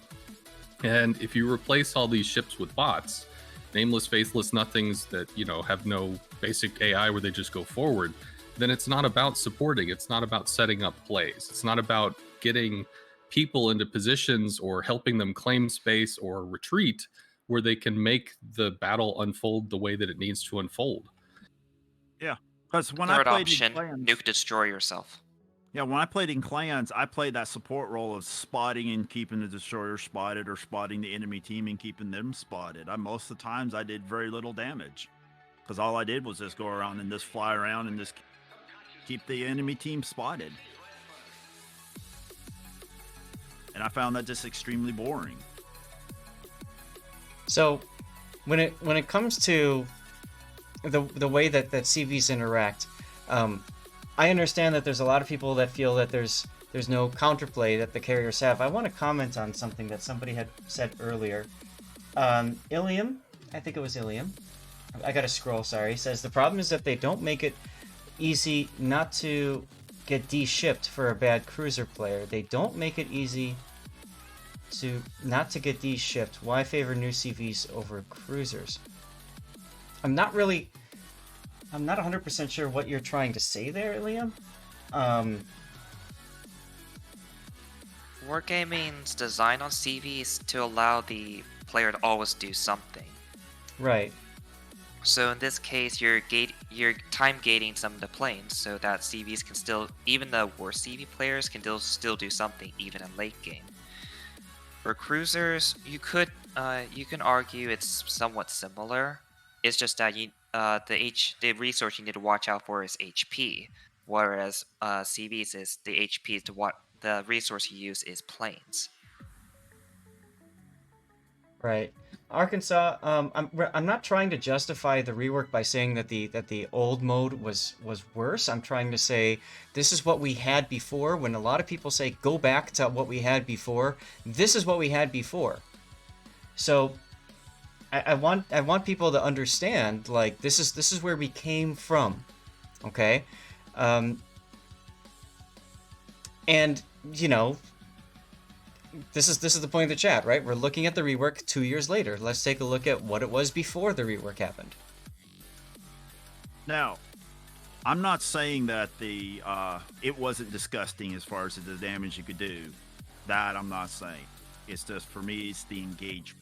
And if you replace all these ships with bots, nameless, faithless, nothings that, have no basic AI where they just go forward, then it's not about supporting. It's not about setting up plays. It's not about getting people into positions or helping them claim space or retreat where they can make the battle unfold the way that it needs to unfold. Yeah, because when Third I played option, in clans, nuke destroy yourself. yeah, when I played in clans, I played that support role of spotting and keeping the destroyer spotted, or spotting the enemy team and keeping them spotted. Most of the times I did very little damage, because all I did was just go around and just fly around and just keep the enemy team spotted. And I found that just extremely boring. So, when it comes to the way that CVs interact, I understand that there's a lot of people that feel that there's no counterplay that the carriers have. I want to comment on something that somebody had said earlier. Ilium, I think it was Ilium. I gotta scroll. Sorry. Says the problem is that they don't make it easy not to get de-shipped for a bad cruiser player. They don't make it easy to not to get de-shipped. Why favor new CVs over cruisers? I'm not 100% sure what you're trying to say there, Liam. Wargaming's designed on CVs to allow the player to always do something. Right. So in this case, you're time gating some of the planes so that CVs can still, even the worst CV players can still do something even in late game. For cruisers, you can argue it's somewhat similar. It's just that the resource you need to watch out for is HP, whereas CVs is the HP to what the resource you use is planes. Right. Arkansas, I'm not trying to justify the rework by saying that the old mode was worse. I'm trying to say this is what we had before. When a lot of people say go back to what we had before, this is what we had before. So I want people to understand, like, this is where we came from. Okay? And this is the point of the chat, right? We're looking at the rework 2 years later. Let's take a look at what it was before the rework happened. Now, I'm not saying that it wasn't disgusting as far as the damage you could do. That I'm not saying. It's just, for me, it's the engagement.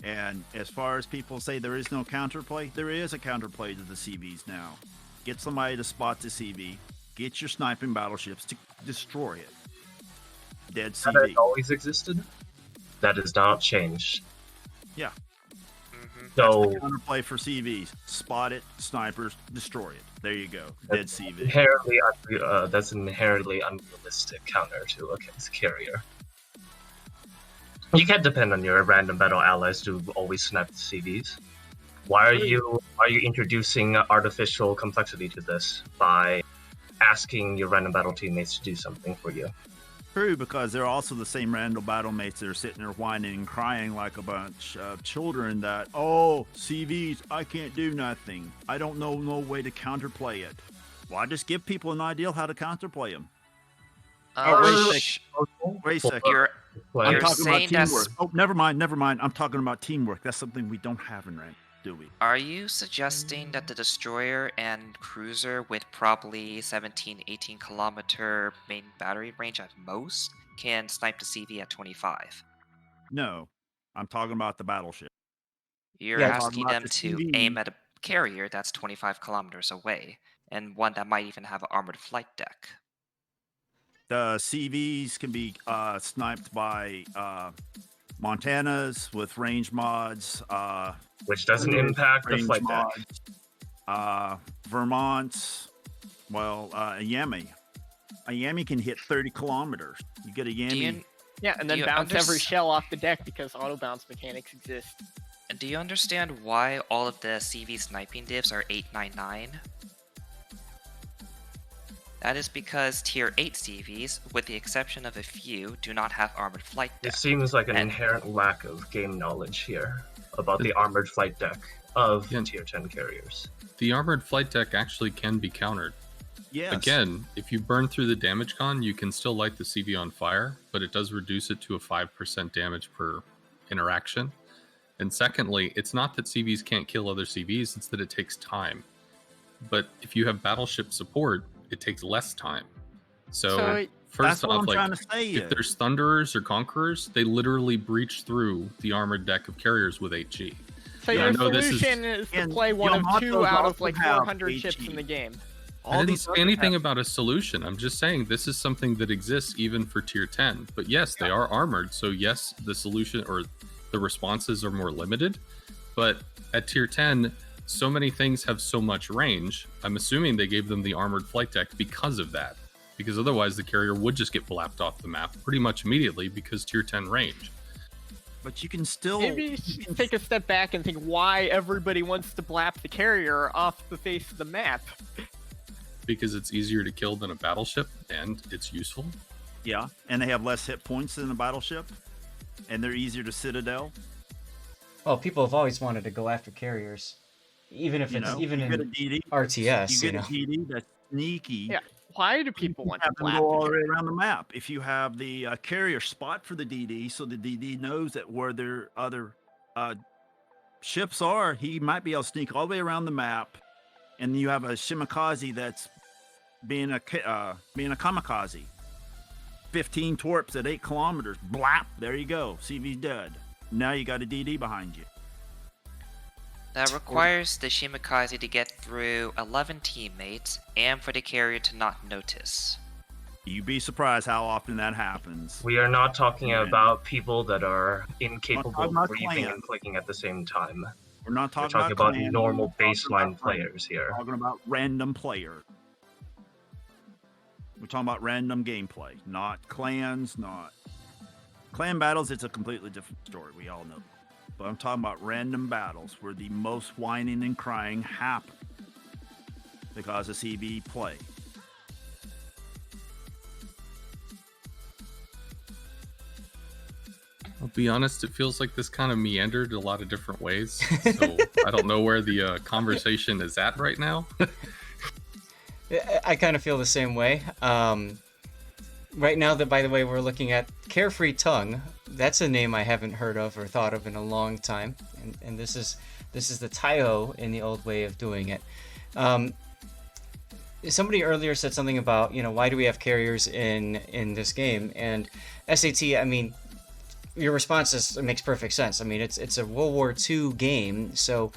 And as far as people say there is no counterplay, there is a counterplay to the CVs now. Get somebody to spot the CV. Get your sniping battleships to destroy it. Dead CV. That has always existed. That has not changed. Yeah. So That's the counterplay for CVs. Spot it, snipers, destroy it. There you go. Dead CV. That's an inherently unrealistic counter to a carrier. You can't depend on your random battle allies to always snipe the CVs. Why are you introducing artificial complexity to this by asking your random battle teammates to do something for you? True, because they're also the same random battle mates that are sitting there whining and crying like a bunch of children that, oh, CVs, I can't do nothing. I don't know no way to counterplay it. Well, I just give people an idea how to counterplay them. Wait a second. I'm talking about teamwork. Oh, never mind. I'm talking about teamwork. That's something we don't have in do we? Are you suggesting that the destroyer and cruiser with probably 17, 18 kilometer main battery range at most can snipe the CV at 25? No, I'm talking about the battleship. You're Yeah, Talking asking about them the to CV. aim at a carrier that's 25 kilometers away, and one that might even have an armored flight deck. The CVs can be sniped by Montanas with range mods. Which doesn't With impact the range flight deck. mods. Vermont's, well, a Yami. A Yami can hit 30 kilometers. You get a Do Yami. you, Yeah, and Do then you bounce every unders- shell off the deck because auto bounce mechanics exist. do you understand why all of the CV sniping divs are 899? That is because tier 8 CVs, with the exception of a few, do not have armored flight It deck. seems like an And- inherent lack of game knowledge here about the armored flight deck of Yeah. tier 10 carriers. The armored flight deck actually can be countered. Yes. Again, if you burn through the damage con, you can still light the CV on fire, but it does reduce it to a 5% damage per interaction. And secondly, it's not that CVs can't kill other CVs, it's that it takes time. But if you have battleship support, it takes less time. So That's first what off, I'm trying like, to say. if there's Thunderers or Conquerors, they literally breach through the armored deck of carriers with 8G. So Yeah, your I know this is- solution is to and play one of Yamatos two out of also like have 400 ships HE. in the game. I didn't say others anything have- about a solution. I'm just saying this is something that exists even for tier 10. But yes, they are armored. So yes, the solution or the responses are more limited. But at tier 10, so many things have so much range. I'm assuming they gave them the armored flight deck because of that. Because otherwise the carrier would just get blapped off the map pretty much immediately because tier 10 range. But you can still. Maybe you should take a step back and think why everybody wants to blap the carrier off the face of the map. Because it's easier to kill than a battleship and it's useful. Yeah, and they have less hit points than a battleship, and they're easier to citadel. Well, people have always wanted to go after carriers, even if You it's know, even you get a in DD. RTS. You You get know, a DD that's sneaky. Yeah. Why do people want to Have them blap go all the the way carrier? around the map. If you have the carrier spot for the DD, so the DD knows that where their other ships are, he might be able to sneak all the way around the map. And you have a Shimakaze that's being a kamikaze. 15 torps at 8 kilometers. Blap! There you go. CV's dead. Now you got a DD behind you. That requires the Shimakaze to get through 11 teammates and for the carrier to not notice. You'd be surprised how often that happens. We are not talking Yeah. about people that are incapable talking about of breathing clans. and clicking at the same time. We're not We're talking, talking about clans, normal we're talking baseline about friends. players here. We're talking about random players. We're talking about random gameplay, not clans, not clan battles. It's a completely different story. We all know. But I'm talking about random battles where the most whining and crying happen because of CB play. I'll be honest, it feels like this kind of meandered a lot of different ways. So I don't know where the conversation is at right now. I kind of feel the same way. Right now, that by the way, we're looking at Carefree Tongue. That's a name I haven't heard of or thought of in a long time, and this is the Taiho in the old way of doing it. Somebody earlier said something about, why do we have carriers in this game? And SAT, I mean, your response makes perfect sense. I mean, it's a World War II game, so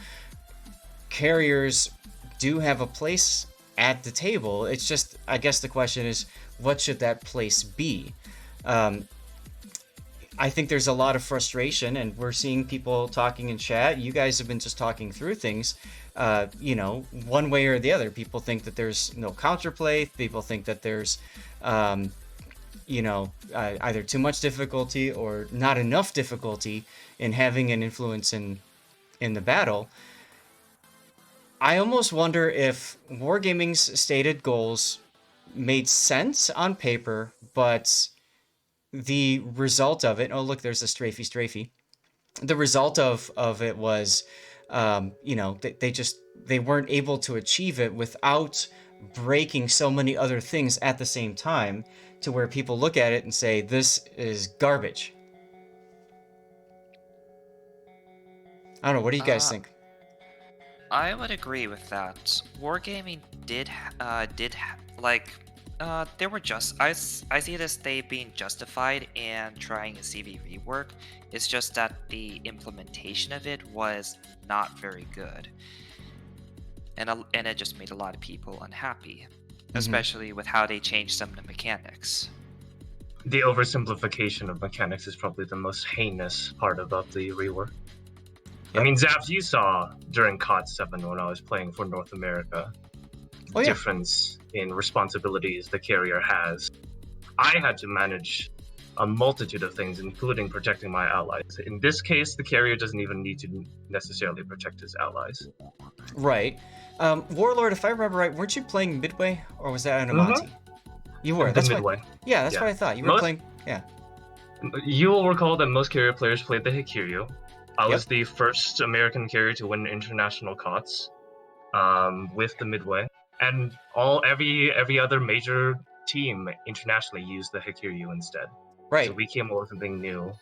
carriers do have a place at the table. It's just, I guess the question is, what should that place be? I think there's a lot of frustration, and we're seeing people talking in chat. You guys have been just talking through things, one way or the other. People think that there's no counterplay. People think that there's, either too much difficulty or not enough difficulty in having an influence in the battle. I almost wonder if Wargaming's stated goals made sense on paper, but the result of it, oh look, there's a strafey. The result of it was, they weren't able to achieve it without breaking so many other things at the same time to where people look at it and say, this is garbage. I don't know, what do you guys think? I would agree with that. Wargaming they were just I see it as they being justified and trying a CV rework. It's just that the implementation of it was not very good, and it just made a lot of people unhappy, especially with how they changed some of the mechanics. The oversimplification of mechanics is probably the most heinous part about the rework. I mean, Zath, you saw during COD 7 when I was playing for North America, difference in responsibilities the carrier has. I had to manage a multitude of things, including protecting my allies. In this case, the carrier doesn't even need to necessarily protect his allies. Right. Warlord, if I remember right, weren't you playing Midway, or was that an Amati? You were. That's Midway. Yeah, that's what I thought. You were playing. Yeah. You will recall that most carrier players played the Hikiryu. I was the first American carrier to win international COTS with the Midway, and every other major team internationally used the Hikiryu instead. Right. So we came up with something new.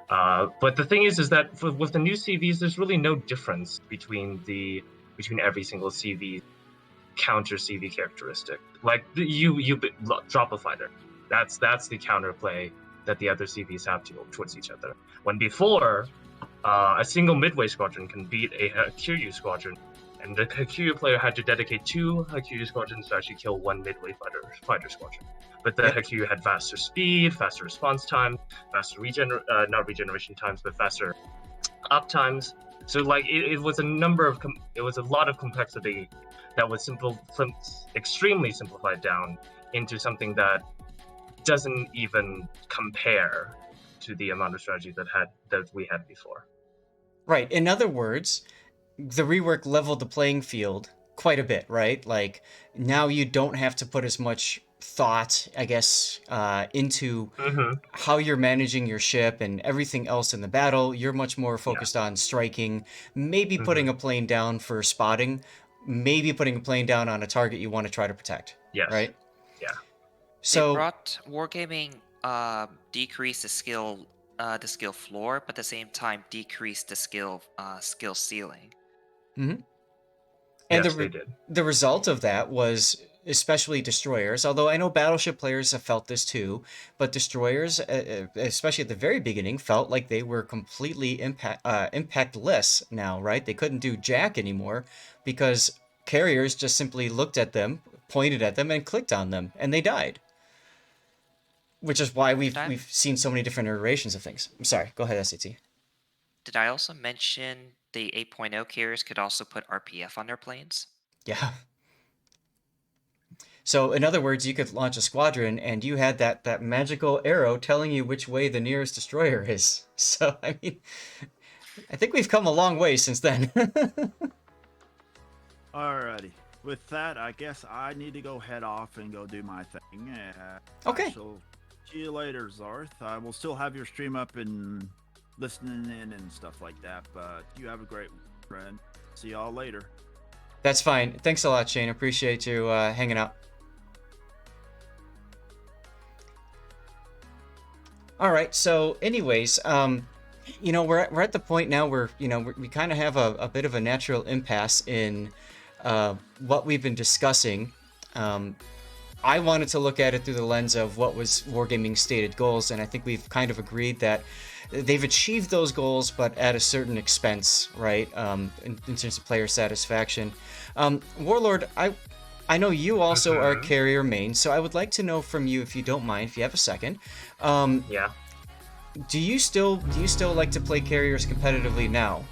But the thing is that with the new CVs, there's really no difference between every single CV counter CV characteristic. Like you drop a fighter. That's the counterplay that the other CVs have towards each other. When before, a single Midway squadron can beat a Hikiryu squadron, and the Hikiryu player had to dedicate 2 Hikiryu squadrons to actually kill 1 Midway fighter squadron. But the Hikiryu had faster speed, faster response time, faster not regeneration times, but faster up times. So like it was a lot of complexity that was extremely simplified down into something that doesn't even compare to the amount of strategy that we had before. Right. In other words, the rework leveled the playing field quite a bit, right? Like now you don't have to put as much thought, I guess, into how you're managing your ship and everything else in the battle. You're much more focused on striking, maybe putting a plane down for spotting, maybe putting a plane down on a target you want to try to protect. Yes. Right? Yeah. So they brought Wargaming decrease the skill floor, but at the same time decrease the skill ceiling. And yes, they did. The result of that was especially destroyers, although I know battleship players have felt this too, but destroyers, especially at the very beginning, felt like they were completely impactless now, right? They couldn't do jack anymore because carriers just simply looked at them, pointed at them, and clicked on them, and they died. Which is why we've seen so many different iterations of things. I'm sorry, go ahead, SAT. Did I also mention the 8.0 carriers could also put RPF on their planes? Yeah. So in other words, you could launch a squadron and you had that magical arrow telling you which way the nearest destroyer is. So, I mean, I think we've come a long way since then. Alrighty. With that, I guess I need to go head off and go do my thing. Okay. So, see you later, Zarth. I will still have your stream up and listening in and stuff like that, but you have a great friend. See y'all later. That's fine. Thanks a lot, Shane. Appreciate you hanging out. All right. So, anyways, you know, we're at the point now where we kind of have a bit of a natural impasse in what we've been discussing. I wanted to look at it through the lens of what was Wargaming's stated goals, and I think we've kind of agreed that they've achieved those goals, but at a certain expense, right? In terms of player satisfaction. Warlord, I know you also are carrier main, so I would like to know from you, if you don't mind, if you have a second. Yeah. Do you still like to play carriers competitively now?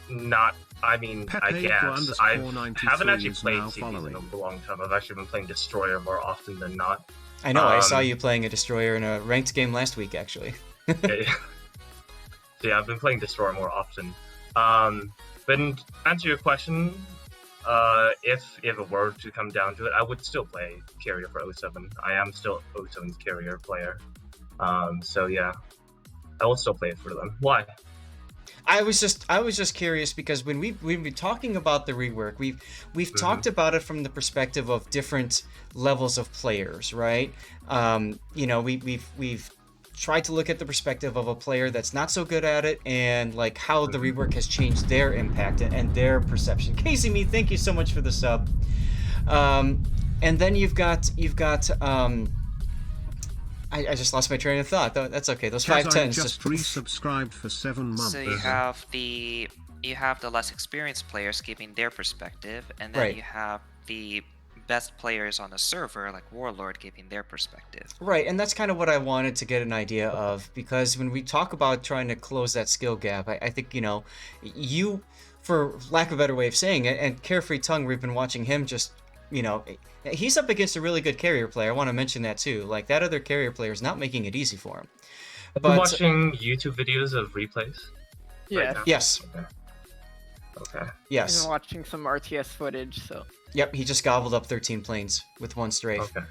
Not. I mean, I guess. I haven't actually played CVs following. in a long time. I've actually been playing Destroyer more often than not. I know, I saw you playing a Destroyer in a ranked game last week, actually. Yeah, I've been playing Destroyer more often. But to answer your question, if it were to come down to it, I would still play carrier for 07. I am still 07's carrier player. So yeah, I will still play it for them. Why? I was just curious because when we've been talking about the rework, we've talked about it from the perspective of different levels of players, right? You know, we've try to look at the perspective of a player that's not so good at it, and like how the rework has changed their impact and their perception. Casey Me, thank you so much for the sub. And then you've got I just lost my train of thought. That's okay. Those 510s just resubscribed for 7 months. So you have the less experienced players giving their perspective, and then Right. you have the best players on the server, like Warlord, giving their perspective. Right, and that's kind of what I wanted to get an idea of, because when we talk about trying to close that skill gap, I think, you, for lack of a better way of saying it, and Carefree Tongue, we've been watching him just, he's up against a really good carrier player. I want to mention that too. Like, that other carrier player is not making it easy for him. I've been watching YouTube videos of replays. Yeah. Right now. Yes. Okay. Yes. I've been watching some RTS footage, so. Yep, he just gobbled up 13 planes with one strafe. Okay.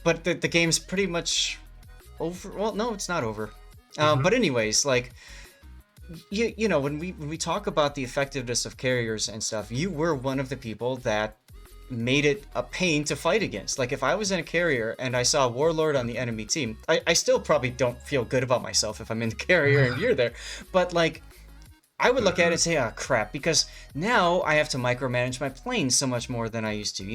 But the game's pretty much over. Well, no, it's not over. But anyways, like, when we talk about the effectiveness of carriers and stuff, you were one of the people that made it a pain to fight against. Like, if I was in a carrier and I saw a Warlord on the enemy team, I still probably don't feel good about myself if I'm in the carrier and you're there. But, like, I would look at it and say, oh, crap, because now I have to micromanage my planes so much more than I used to.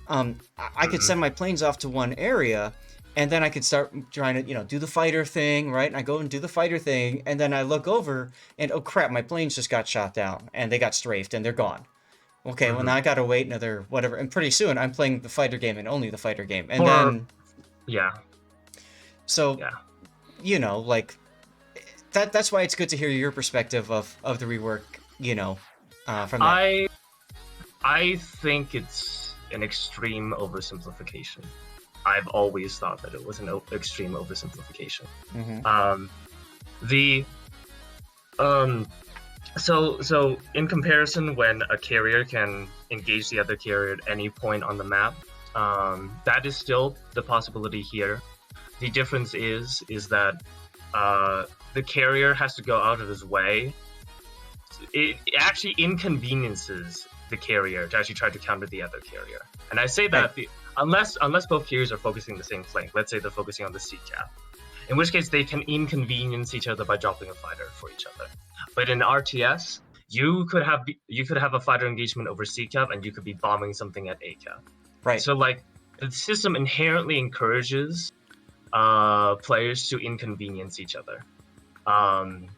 I could send my planes off to one area, and then I could start trying to, do the fighter thing, right? And I go and do the fighter thing, and then I look over, and oh, crap, my planes just got shot down, and they got strafed, and they're gone. Okay, well, now I gotta wait another whatever, and pretty soon I'm playing the fighter game and only the fighter game. And then... Yeah. So, like... That's why it's good to hear your perspective of the rework, from that. I think it's an extreme oversimplification. I've always thought that it was an extreme oversimplification. So in comparison, when a carrier can engage the other carrier at any point on the map, that is still the possibility here. The difference is that the carrier has to go out of his way. It actually inconveniences the carrier to actually try to counter the other carrier. And I say that unless both carriers are focusing the same flank, let's say they're focusing on the sea cap, in which case they can inconvenience each other by dropping a fighter for each other. But in RTS, you could have a fighter engagement over sea cap, and you could be bombing something at A cap. Right. So like the system inherently encourages players to inconvenience each other. And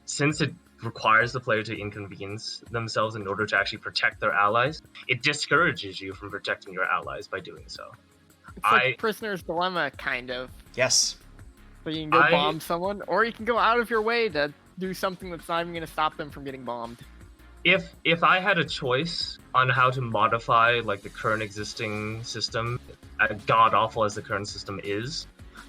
since it requires the player to inconvenience themselves in order to actually protect their allies, it discourages you from protecting your allies by doing so. It's like Prisoner's Dilemma, kind of. Yes. So you can go bomb someone, or you can go out of your way to do something that's not even going to stop them from getting bombed. If I had a choice on how to modify like the current existing system, god awful as the current system is,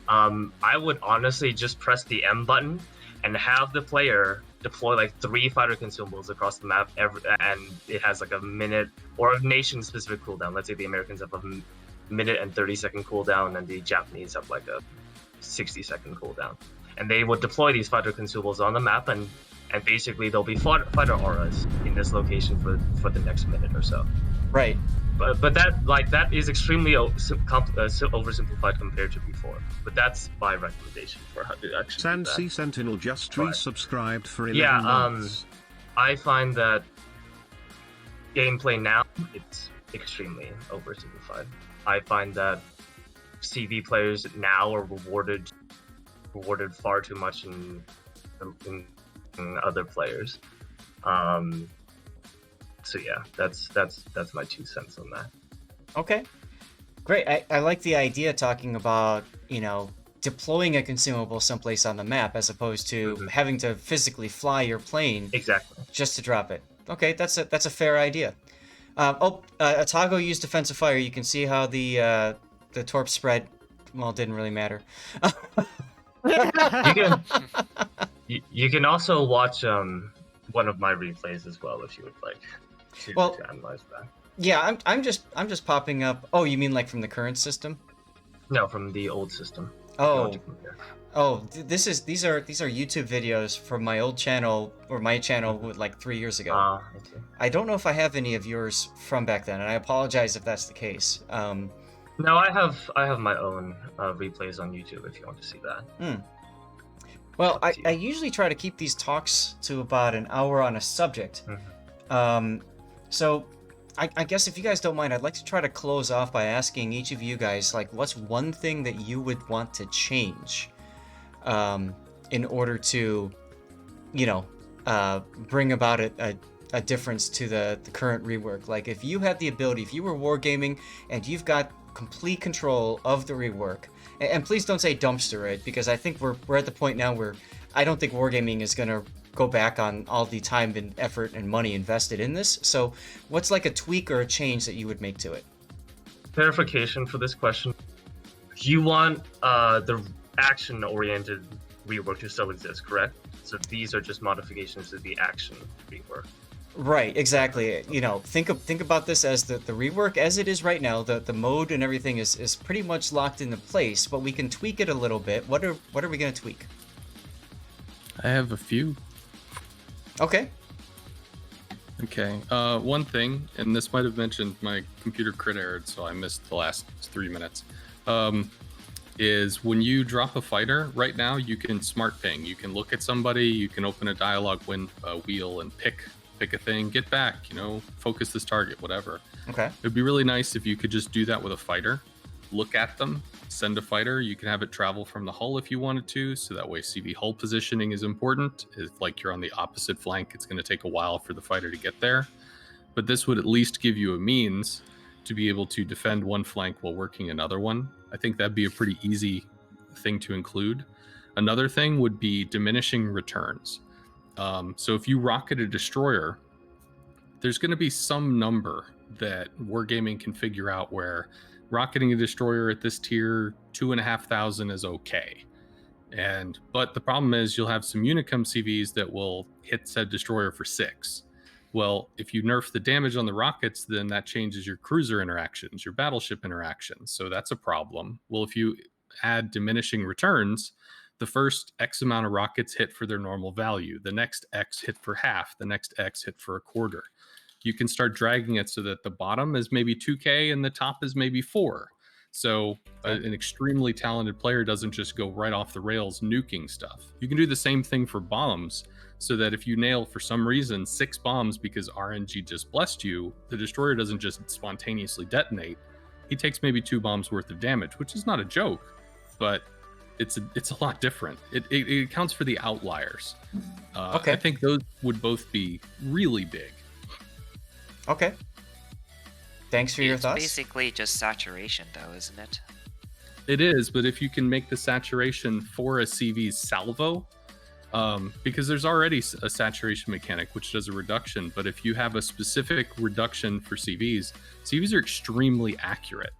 I would honestly just press the M button and have the player deploy like 3 fighter consumables across the map, and it has like a minute or a nation-specific cooldown. Let's say the Americans have a minute and 30-second cooldown, and the Japanese have like a 60-second cooldown. And they would deploy these fighter consumables on the map, and basically there'll be fighter auras in this location for the next minute or so. Right. But that is extremely oversimplified compared to before. But that's my recommendation for how to actually do that. Sansi Sentinel just resubscribed for 11 months. I find that gameplay now, it's extremely oversimplified. I find that CV players now are rewarded far too much in other players. So yeah, that's my 2 cents on that. Okay, great. I like the idea talking about deploying a consumable someplace on the map as opposed to having to physically fly your plane just to drop it. Okay, that's a fair idea. Atago used defensive fire. You can see how the torp spread. Well, it didn't really matter. You can also watch one of my replays as well if you would like to analyze that. Yeah, I'm just popping up. Oh, you mean like from the current system? No, from the old system. These are YouTube videos from my old channel, or my channel like 3 years ago. I don't know if I have any of yours from back then, and I apologize if that's the case. No, I have my own replays on YouTube if you want to see that. Well, I usually try to keep these talks to about an hour on a subject. So I guess if you guys don't mind, I'd like to try to close off by asking each of you guys, like, what's one thing that you would want to change in order to, you know, bring about a difference to the current rework? Like, if you had the ability, if you were wargaming and you've got complete control of the rework, and please don't say dumpster it, because I think we're at the point now where I don't think wargaming is going to go back on all the time and effort and money invested in this. So what's like a tweak or a change that you would make to it? Clarification for this question. You want the action-oriented rework to still exist, correct? So these are just modifications to the action rework. Right, exactly. You know, think about this as the rework as it is right now. The mode and everything is pretty much locked into place, but we can tweak it a little bit. What are we gonna tweak? I have a few. Okay. Okay. One thing, and this might have mentioned my computer crit errored, so I missed the last 3 minutes. Is when you drop a fighter right now, you can smart ping. You can look at somebody, you can open a dialogue wheel and pick a thing, get back, you know, focus this target, whatever. Okay. It'd be really nice if you could just do that with a fighter. Look at them, send a fighter. You can have it travel from the hull if you wanted to, so that way CV hull positioning is important. If like you're on the opposite flank, it's going to take a while for the fighter to get there. But this would at least give you a means to be able to defend one flank while working another one. I think that'd be a pretty easy thing to include. Another thing would be diminishing returns. So if you rocket a destroyer, there's going to be some number that Wargaming can figure out where rocketing a destroyer at this tier 2,500 is okay. But the problem is you'll have some Unicum CVs that will hit said destroyer for 6. Well, if you nerf the damage on the rockets, then that changes your cruiser interactions, your battleship interactions. So that's a problem. Well, if you add diminishing returns, the first X amount of rockets hit for their normal value. The next X hit for half. The next X hit for a quarter. You can start dragging it so that the bottom is maybe 2K and the top is maybe 4. So an extremely talented player doesn't just go right off the rails nuking stuff. You can do the same thing for bombs, so that if you nail, for some reason, 6 bombs because RNG just blessed you, the destroyer doesn't just spontaneously detonate. He takes maybe 2 bombs worth of damage, which is not a joke, but it's a lot different. It accounts for the outliers. Okay. I think those would both be really big. Okay. Thanks for your It's thoughts. basically just saturation, though, isn't it? It is, but if you can make the saturation for a CV's salvo, because there's already a saturation mechanic which does a reduction, but if you have a specific reduction for CVs are extremely accurate.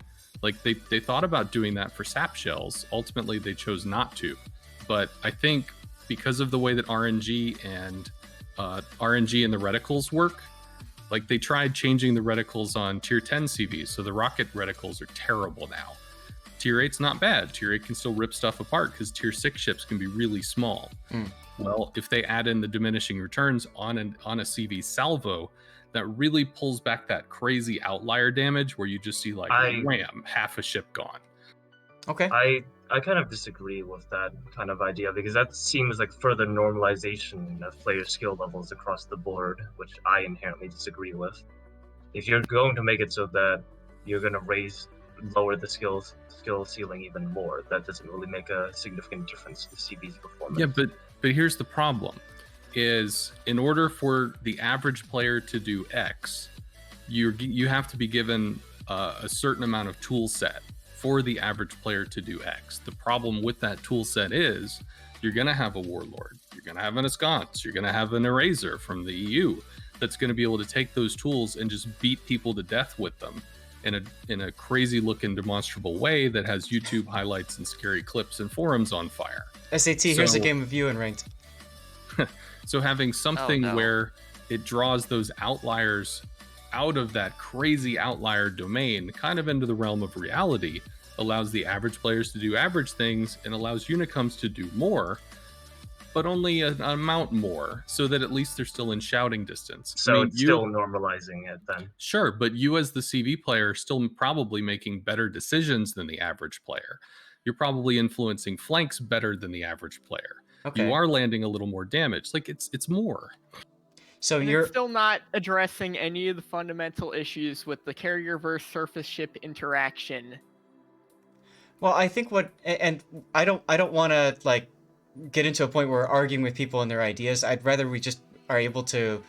Like they thought about doing that for sap shells. Ultimately, they chose not to. But I think because of the way that RNG and the reticles work, like they tried changing the reticles on tier 10 CVs, so the rocket reticles are terrible now. Tier 8's not bad. Tier 8 can still rip stuff apart because tier 6 ships can be really small. Well, if they add in the diminishing returns on a CV salvo, that really pulls back that crazy outlier damage where you just see like wham, half a ship gone. Okay. I kind of disagree with that kind of idea, because that seems like further normalization of player skill levels across the board, which I inherently disagree with. If you're going to make it so that you're going to lower the skill ceiling even more, that doesn't really make a significant difference to CV's performance. Yeah, but here's the problem. Is in order for the average player to do X, you have to be given a certain amount of tool set for the average player to do X. The problem with that tool set is you're going to have a warlord, you're going to have an ensconce, you're going to have an eraser from the EU that's going to be able to take those tools and just beat people to death with them in a crazy looking demonstrable way that has YouTube highlights and scary clips and forums on fire. SAT, here's a game of you in ranked. So having something where it draws those outliers out of that crazy outlier domain kind of into the realm of reality allows the average players to do average things and allows Unicums to do more. but only an amount more, so that at least they're still in shouting distance. So it's still normalizing it then. Sure, but you as the CV player are still probably making better decisions than the average player. You're probably influencing flanks better than the average player. Okay. You are landing a little more damage. Like it's more. So And you're it's still not addressing any of the fundamental issues with the carrier versus surface ship interaction. well. I think and I don't want to like get into a point where we're arguing with people and their ideas. I'd rather we just are able to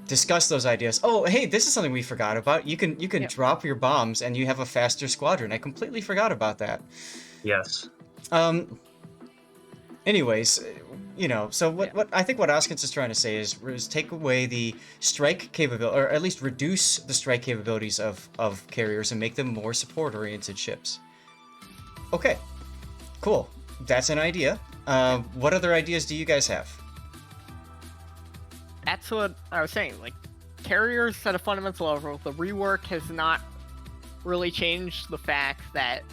discuss those ideas. Oh, hey, this is something we forgot about. You can drop your bombs and you have a faster squadron. I completely forgot about that. Yes. Anyways, so what I think what Oskins is trying to say is take away the strike capability, or at least reduce the strike capabilities of carriers and make them more support-oriented ships. Okay, cool. That's an idea. What other ideas do you guys have? That's what I was saying. Like, carriers at a fundamental level, the rework has not really changed the fact that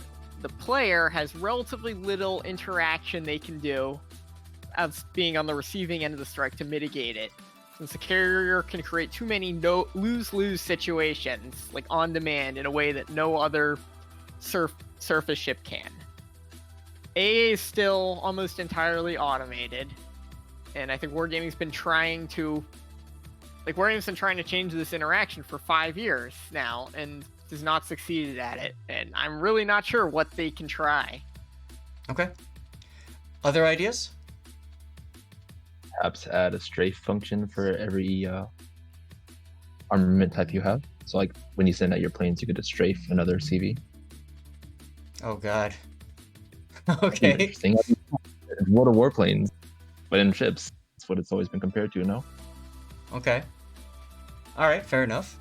the player has relatively little interaction they can do as being on the receiving end of the strike to mitigate it. Since the carrier can create too many lose-lose situations, like on demand, in a way that no other surface ship can. AA is still almost entirely automated, and I think Wargaming's been trying to change this interaction for 5 years now, and has not succeeded at it. And I'm really not sure what they can try. Okay. Other ideas? Perhaps add a strafe function for every armament type you have. So like when you send out your planes, you get a strafe another CV. Oh God. Okay. Interesting. World of Warplanes, but in ships. That's what it's always been compared to, no? Okay. All right, fair enough.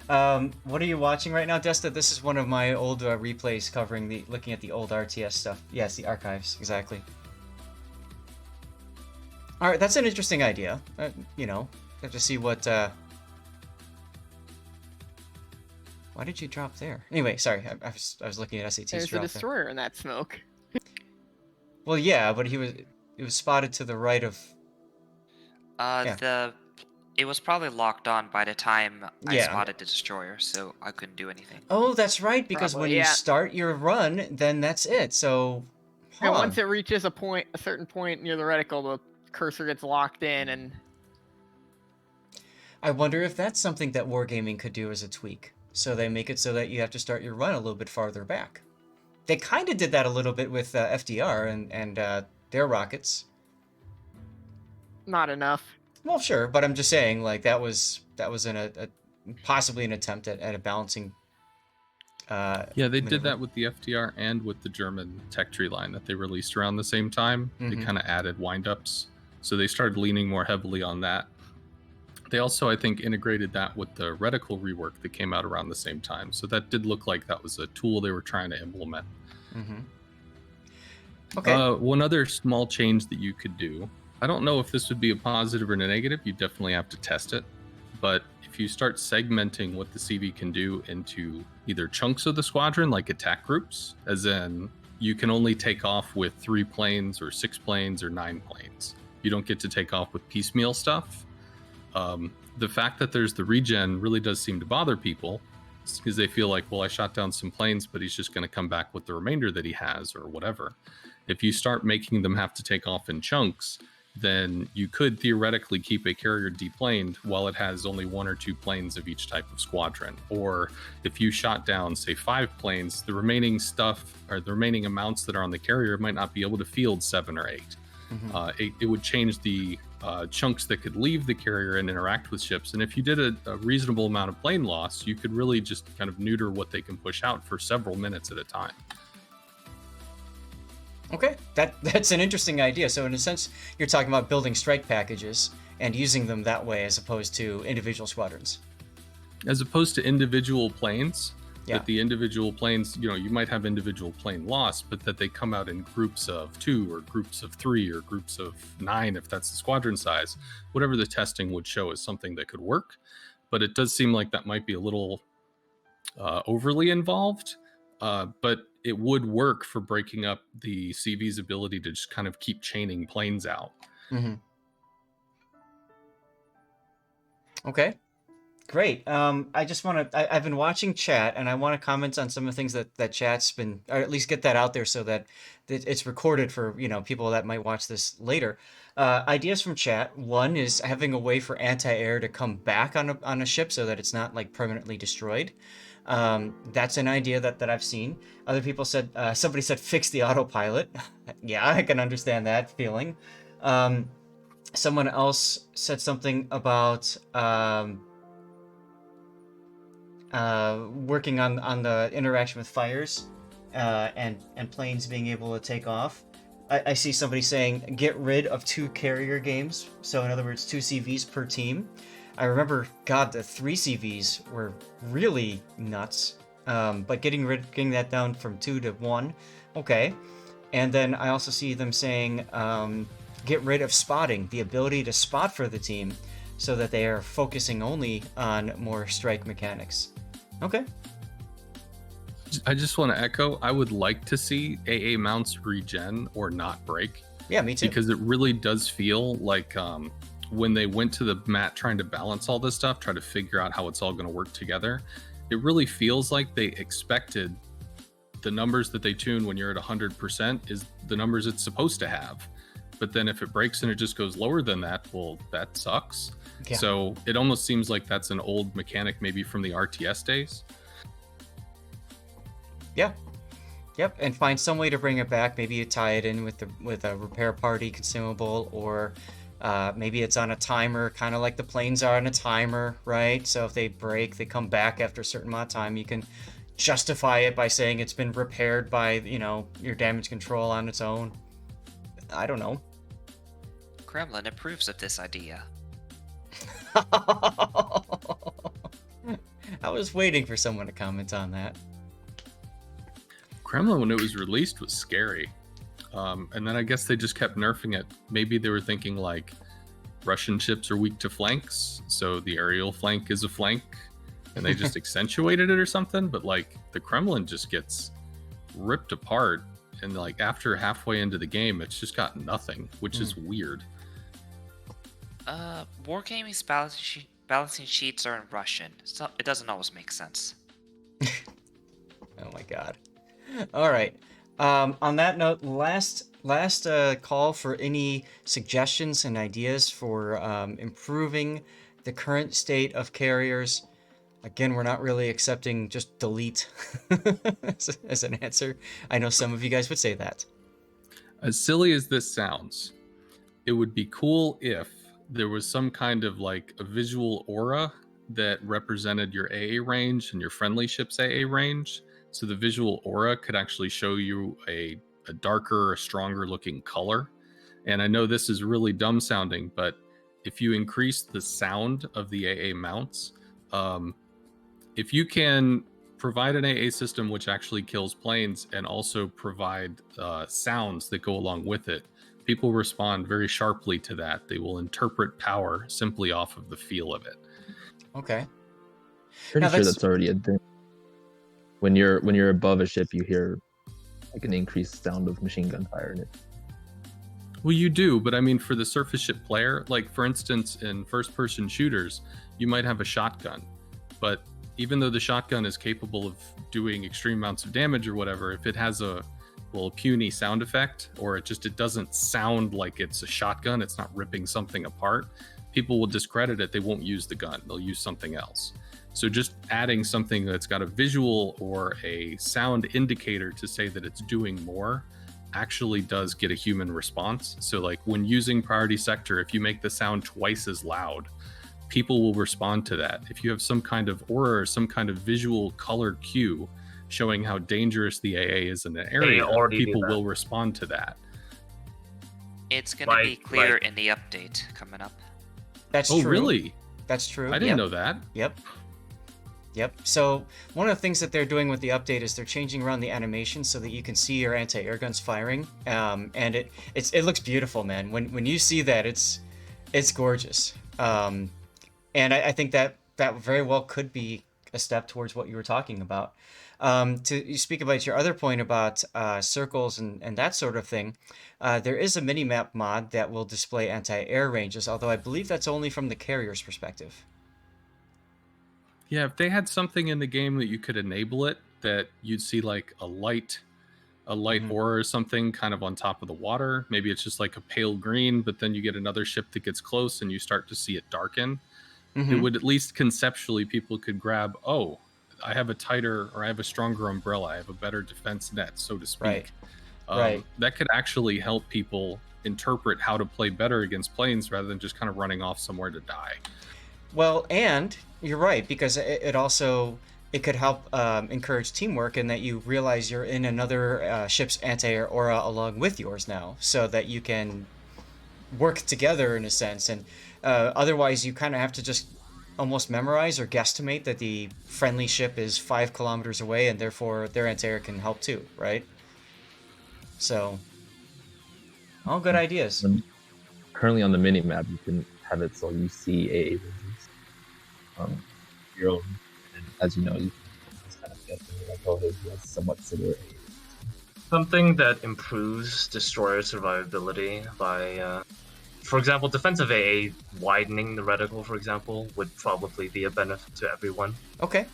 What are you watching right now, Desta? This is one of my old replays covering looking at the old RTS stuff. Yes, the archives, exactly. All right, that's an interesting idea. Have to see what. Why did you drop there? Anyway, sorry, I was looking at SAT's There's a drop destroyer in that smoke. Well, yeah, but it was spotted to the right of. It was probably locked on by the time I Yeah. spotted the destroyer, so I couldn't do anything. Oh, that's right, because Probably, when you yeah. start your run, then that's it. So. And huh. once it reaches a certain point near the reticle, the cursor gets locked in, and I wonder if that's something that Wargaming could do as a tweak. So they make it so that you have to start your run a little bit farther back. They kind of did that a little bit with FDR and their rockets. not enough. Well, sure, but I'm just saying, like that was possibly an attempt at a balancing. Yeah, they maneuver. did that with the FDR and with the German tech tree line that they released around the same time. They Mhm. kind of added windups, so they started leaning more heavily on that. They also, I think, integrated that with the reticle rework that came out around the same time. So that did look like that was a tool they were trying to implement. Mm-hmm. Okay. One other small change that you could do, I don't know if this would be a positive or a negative, you definitely have to test it. But if you start segmenting what the CV can do into either chunks of the squadron, like attack groups, as in you can only take off with 3 planes or 6 planes or 9 planes. You don't get to take off with piecemeal stuff. The fact that there's the regen really does seem to bother people, because they feel like, well, I shot down some planes, but he's just going to come back with the remainder that he has or whatever. If you start making them have to take off in chunks, then you could theoretically keep a carrier deplaned while it has only 1 or 2 planes of each type of squadron. Or if you shot down, say, 5 planes, the remaining stuff or the remaining amounts that are on the carrier might not be able to field 7 or 8. Mm-hmm. It would change the chunks that could leave the carrier and interact with ships. And if you did a reasonable amount of plane loss, you could really just kind of neuter what they can push out for several minutes at a time. Okay, that's an interesting idea. So in a sense, you're talking about building strike packages and using them that way as opposed to individual squadrons. As opposed to individual planes, Yeah. that the individual planes, you might have individual plane loss, but that they come out in groups of 2 or groups of 3 or groups of 9, if that's the squadron size. Whatever the testing would show is something that could work, but it does seem like that might be a little overly involved. But it would work for breaking up the CV's ability to just kind of keep chaining planes out. Mm-hmm. Okay. Great. I just want to. I've been watching chat, and I want to comment on some of the things that chat's been, or at least get that out there so that it's recorded for people that might watch this later. Ideas from chat. One is having a way for anti-air to come back on a ship so that it's not like permanently destroyed. That's an idea that I've seen. Other people said somebody said fix the autopilot. Yeah, I can understand that feeling. Someone else said something about. Working on the interaction with fires and planes being able to take off. I see somebody saying get rid of 2 carrier games. So in other words, 2 CVs per team. I remember, God, the 3 CVs were really nuts. But getting that down from 2 to 1, okay. And then I also see them saying get rid of spotting, the ability to spot for the team, so that they are focusing only on more strike mechanics. Okay. I just want to echo, I would like to see AA mounts regen or not break. Yeah, me too. Because it really does feel like when they went to the mat trying to balance all this stuff, try to figure out how it's all going to work together, it really feels like they expected the numbers that they tune when you're at 100% is the numbers it's supposed to have. But then if it breaks and it just goes lower than that, well, that sucks. Yeah. So it almost seems like that's an old mechanic maybe from the RTS days. Yeah. Yep, and find some way to bring it back. Maybe you tie it in with a repair party consumable, or maybe it's on a timer, kind of like the planes are on a timer, right? So if they break, they come back after a certain amount of time. You can justify it by saying it's been repaired by, your damage control on its own. I don't know. Kremlin approves of this idea. I was waiting for someone to comment on that. Kremlin, when it was released, was scary. And then I guess they just kept nerfing it. Maybe they were thinking like Russian ships are weak to flanks, so the aerial flank is a flank, and they just accentuated it or something. But like the Kremlin just gets ripped apart, and like after halfway into the game, it's just got nothing, which is weird. Wargaming's balancing sheets are in Russian, so it doesn't always make sense. Oh my god. All right. On that note, last call for any suggestions and ideas for improving the current state of carriers. Again, we're not really accepting just delete as an answer. I know some of you guys would say that. As silly as this sounds, it would be cool if there was some kind of like a visual aura that represented your AA range and your friendly ship's AA range. So the visual aura could actually show you a darker or stronger looking color. And I know this is really dumb sounding, but if you increase the sound of the AA mounts, if you can provide an AA system which actually kills planes and also provide sounds that go along with it, people respond very sharply to that. They will interpret power simply off of the feel of it. Okay. Pretty sure that's already a thing. When you're above a ship, you hear like an increased sound of machine gun fire in it. Well, you do, but I mean, for the surface ship player, like for instance, in first-person shooters, you might have a shotgun, but even though the shotgun is capable of doing extreme amounts of damage or whatever, if it has a puny sound effect, or it doesn't sound like it's a shotgun, it's not ripping something apart, people will discredit it. They won't use the gun. They'll use something else. So just adding something that's got a visual or a sound indicator to say that it's doing more actually does get a human response. So like when using priority sector, if you make the sound twice as loud, people will respond to that. If you have some kind of aura or some kind of visual color cue showing how dangerous the AA is in an area, people will respond to that. It's going to be clear in the update coming up. That's true. Oh, really? That's true. I didn't know that. Yep. So one of the things that they're doing with the update is they're changing around the animation so that you can see your anti-air guns firing, and it looks beautiful, man. When you see that, it's gorgeous. And I think that very well could be a step towards what you were talking about. To you speak about your other point about circles and that sort of thing, there is a minimap mod that will display anti-air ranges, although I believe that's only from the carrier's perspective. Yeah, if they had something in the game that you could enable it, that you'd see like a light aura or something kind of on top of the water. Maybe it's just like a pale green, but then you get another ship that gets close and you start to see it darken. It would at least conceptually people could grab, oh, I have a tighter or I have a stronger umbrella. I have a better defense net, so to speak. Right. That could actually help people interpret how to play better against planes rather than just kind of running off somewhere to die. Well, and you're right, because it also it could help encourage teamwork in that you realize you're in another ship's anti-air aura along with yours now, so that you can work together in a sense. And otherwise, you kind of have to just almost memorize or guesstimate that the friendly ship is 5 kilometers away, and therefore their anti-air can help too, right? So, all good ideas. Currently on the mini map, you can have it so you see AA ranges. Your own, and as you know, you can just kind of get like, oh, he has somewhat similar AA. Something that improves destroyer survivability by, for example, defensive AA widening the reticle, for example, would probably be a benefit to everyone. Okay.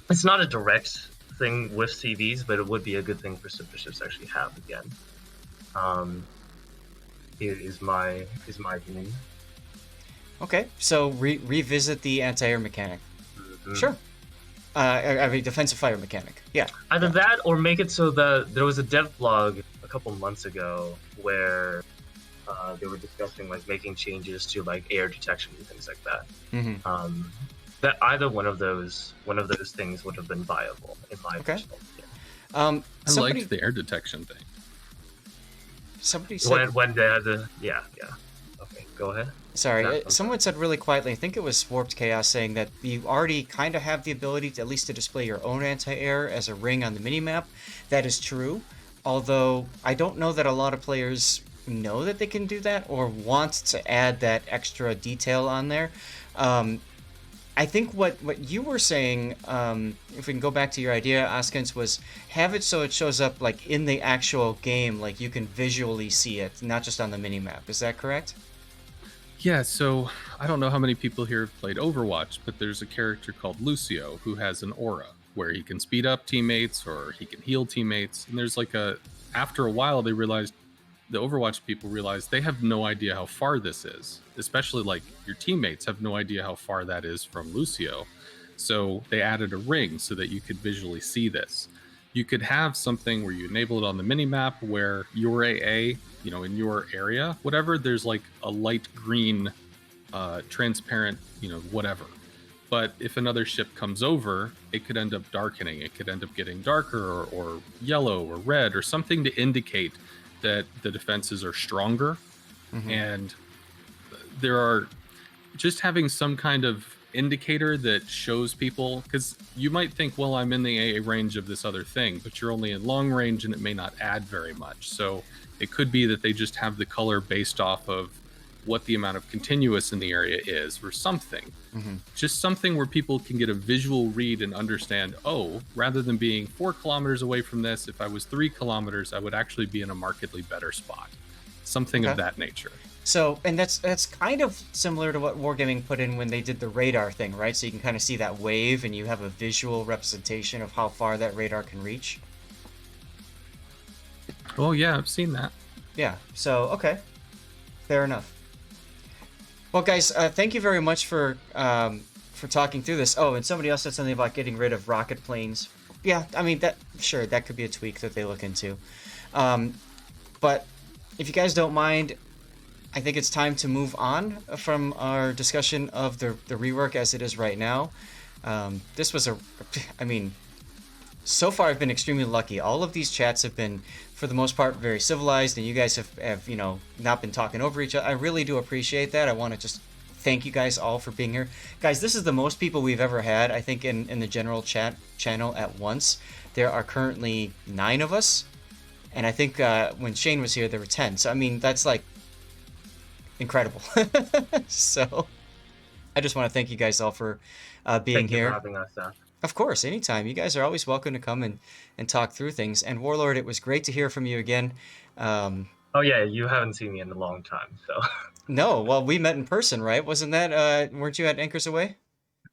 It's not a direct thing with CVs, but it would be a good thing for super ships to actually have again. Is my opinion. Okay, so revisit the anti-air mechanic. Sure. I mean, defensive fire mechanic. Yeah. Either that or make it so that there was a dev blog a couple months ago where they were discussing like making changes to like air detection and things like that. That either one of those things would have been viable in my personal opinion. I liked the air detection thing. Somebody said when they had the yeah. Okay, go ahead. Sorry, someone said really quietly, I think it was Warped Chaos, saying that you already kind of have the ability to at least to display your own anti-air as a ring on the minimap. That is true, although I don't know that a lot of players know that they can do that or want to add that extra detail on there. I think what you were saying, if we can go back to your idea, Askins, was have it so it shows up like in the actual game, like you can visually see it, not just on the minimap. Is that correct? Yeah, so I don't know how many people here have played Overwatch, but there's a character called Lucio who has an aura where he can speed up teammates or he can heal teammates. And there's like after a while, the Overwatch people realized they have no idea how far this is, especially like your teammates have no idea how far that is from Lucio. So they added a ring so that you could visually see this. You could have something where you enable it on the minimap where your AA, in your area, whatever, there's like a light green, transparent, whatever. But if another ship comes over, it could end up darkening. It could end up getting darker or yellow or red or something to indicate that the defenses are stronger. And there are just having some kind of indicator that shows people, because you might think, well, I'm in the AA range of this other thing, but you're only in long range and it may not add very much. So it could be that they just have the color based off of what the amount of continuous in the area is or something. Just something where people can get a visual read and understand, oh, rather than being 4 kilometers away from this, if I was 3 kilometers, I would actually be in a markedly better spot. Something of that nature. So, and that's kind of similar to what Wargaming put in when they did the radar thing, right? So you can kind of see that wave and you have a visual representation of how far that radar can reach. Oh yeah, I've seen that. Yeah, so, okay. Fair enough. Well, guys, thank you very much for talking through this. Oh, and somebody else said something about getting rid of rocket planes. Yeah, I mean, that could be a tweak that they look into. But if you guys don't mind, I think it's time to move on from our discussion of the rework as it is right now. This was so far I've been extremely lucky. All of these chats have been, for the most part, very civilized, and you guys have not been talking over each other. I really do appreciate that. I want to just thank you guys all for being here. Guys, this is the most people we've ever had, I think, in the general chat channel at once. There are currently 9 of us, and I think when Shane was here, there were 10. So, I mean, that's like incredible. So I just want to thank you guys all for being Thank you here. for having us, Zath. Of course, anytime. You guys are always welcome to come and talk through things. And Warlord, it was great to hear from you again. Oh yeah, you haven't seen me in a long time, so. No, well, we met in person, right? Wasn't that, weren't you at Anchors Away?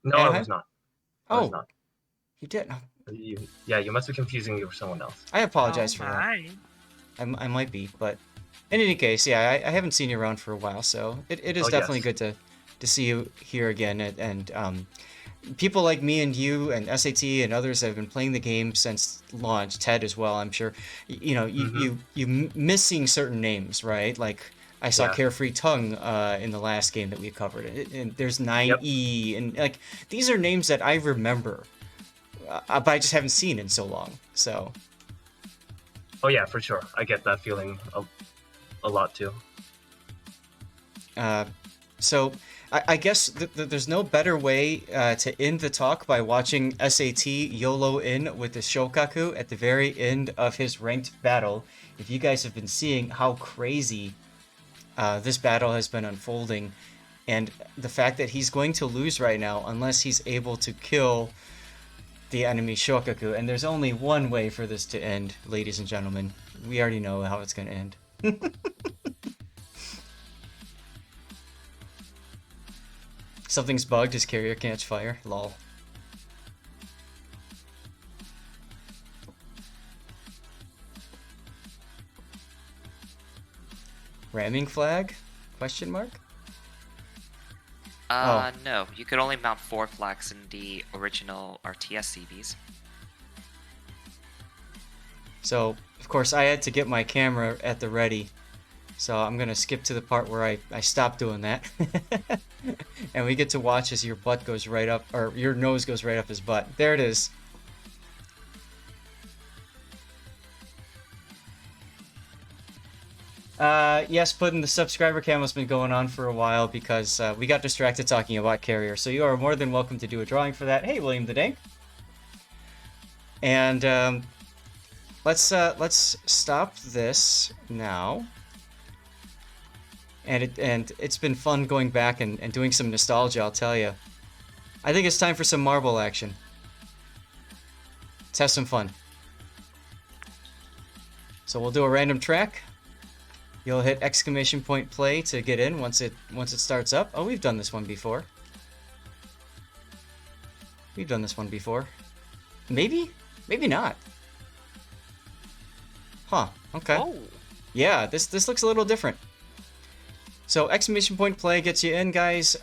No, I Anaheim? was not. I was Oh, not. you did? Yeah, you must be confusing me with someone else. I apologize for that. My. I might be, but in any case, yeah, I haven't seen you around for a while, so it is Oh, definitely yes. good to see you here again. And people like me and you and SAT and others that have been playing the game since launch, Ted as well, I'm sure, you know, you miss seeing certain names, right? Like I saw Yeah. Carefree Tongue in the last game that we covered, and there's 9E, and like these are names that I remember, but I just haven't seen in so long, so. Oh yeah, for sure. I get that feeling a lot too. So I guess there's no better way to end the talk by watching SAT YOLO in with the Shokaku at the very end of his ranked battle. If you guys have been seeing how crazy this battle has been unfolding, and the fact that he's going to lose right now unless he's able to kill the enemy Shokaku, and there's only one way for this to end, ladies and gentlemen. We already know how it's going to end. Something's bugged, his carrier can't catch fire. Lol. Ramming flag? Question mark? No. You could only mount 4 flags in the original RTS CVs. So, of course, I had to get my camera at the ready. So I'm going to skip to the part where I stopped doing that. And we get to watch as your butt goes right up, or your nose goes right up his butt. There it is. Yes, Puddin', the subscriber cam has been going on for a while because we got distracted talking about carrier. So you are more than welcome to do a drawing for that. Hey, William the Dank. And let's stop this now. And it's been fun going back and doing some nostalgia, I'll tell you. I think it's time for some marble action. Let's have some fun. So we'll do a random track. You'll hit exclamation point play to get in once it starts up. Oh, we've done this one before. We've done this one before. Maybe? Maybe not. Huh, okay. Oh. Yeah, this looks a little different. So exclamation point play gets you in, guys.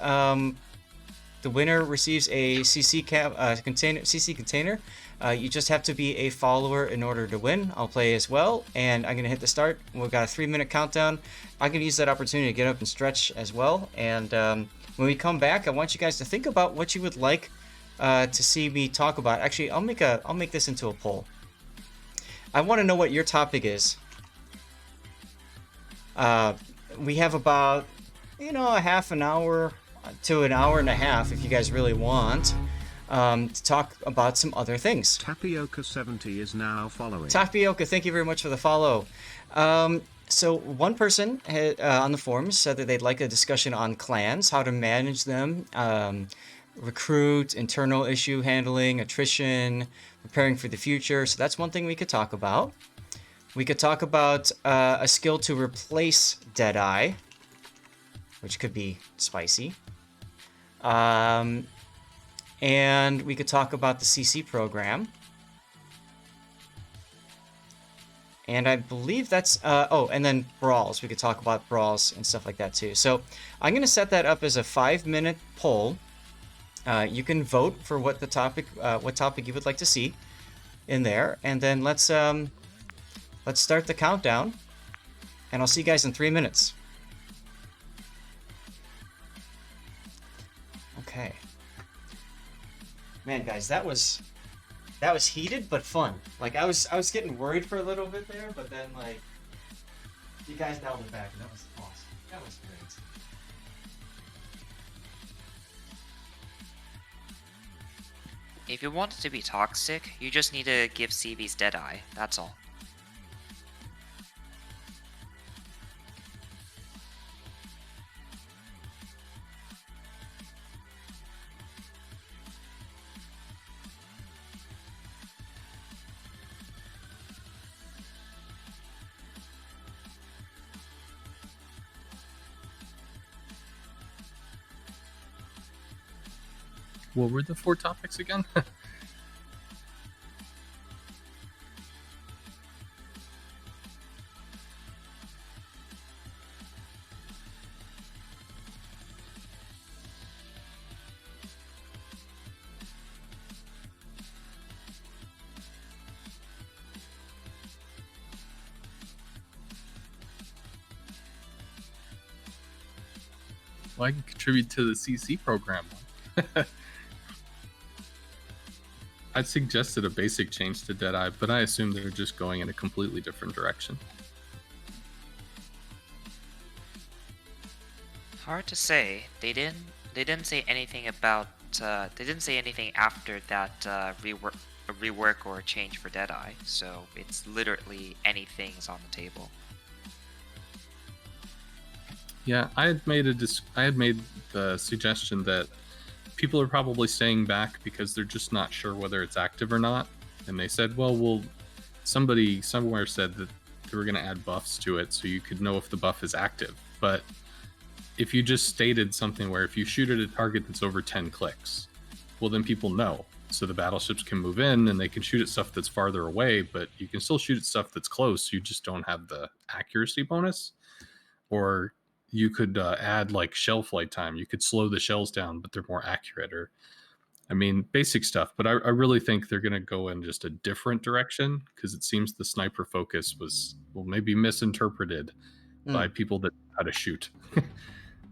The winner receives a CC container. You just have to be a follower in order to win. I'll play as well, and I'm gonna hit the start. We've got a 3-minute countdown. I'm gonna use that opportunity to get up and stretch as well. And when we come back, I want you guys to think about what you would like to see me talk about. Actually, I'll make this into a poll. I want to know what your topic is. We have about, a half an hour to an hour and a half, if you guys really want, to talk about some other things. Tapioca70 is now following. Tapioca, thank you very much for the follow. So one person on the forums said that they'd like a discussion on clans, how to manage them, recruit, internal issue handling, attrition, preparing for the future. So that's one thing we could talk about. We could talk about a skill to replace Deadeye, which could be spicy. And we could talk about the CC program. And I believe that's... and then Brawls. We could talk about Brawls and stuff like that too. So I'm going to set that up as a 5-minute poll. You can vote for what topic you would like to see in there. And then let's start the countdown. And I'll see you guys in 3 minutes. Okay. Man, guys, that was heated but fun. Like I was getting worried for a little bit there, but then like you guys dialed it back, and that was awesome. That was great. If you want it to be toxic, you just need to give CVs Deadeye, that's all. What were the 4 topics again? Well, I can contribute to the CC program. I'd suggested a basic change to Deadeye, but I assume they're just going in a completely different direction. Hard to say. They didn't say anything about. They didn't say anything after that rework or change for Deadeye. So it's literally anything's on the table. Yeah, I had made the suggestion that people are probably staying back because they're just not sure whether it's active or not. And they said, well, somebody somewhere said that they were going to add buffs to it so you could know if the buff is active. But if you just stated something where if you shoot at a target that's over 10 clicks, well, then people know. So the battleships can move in and they can shoot at stuff that's farther away, but you can still shoot at stuff that's close. You just don't have the accuracy bonus. Or you could add like shell flight time. You could slow the shells down, but they're more accurate. Or, I mean, basic stuff. But I really think they're going to go in just a different direction because it seems the sniper focus was, well, maybe misinterpreted by people that know how to shoot.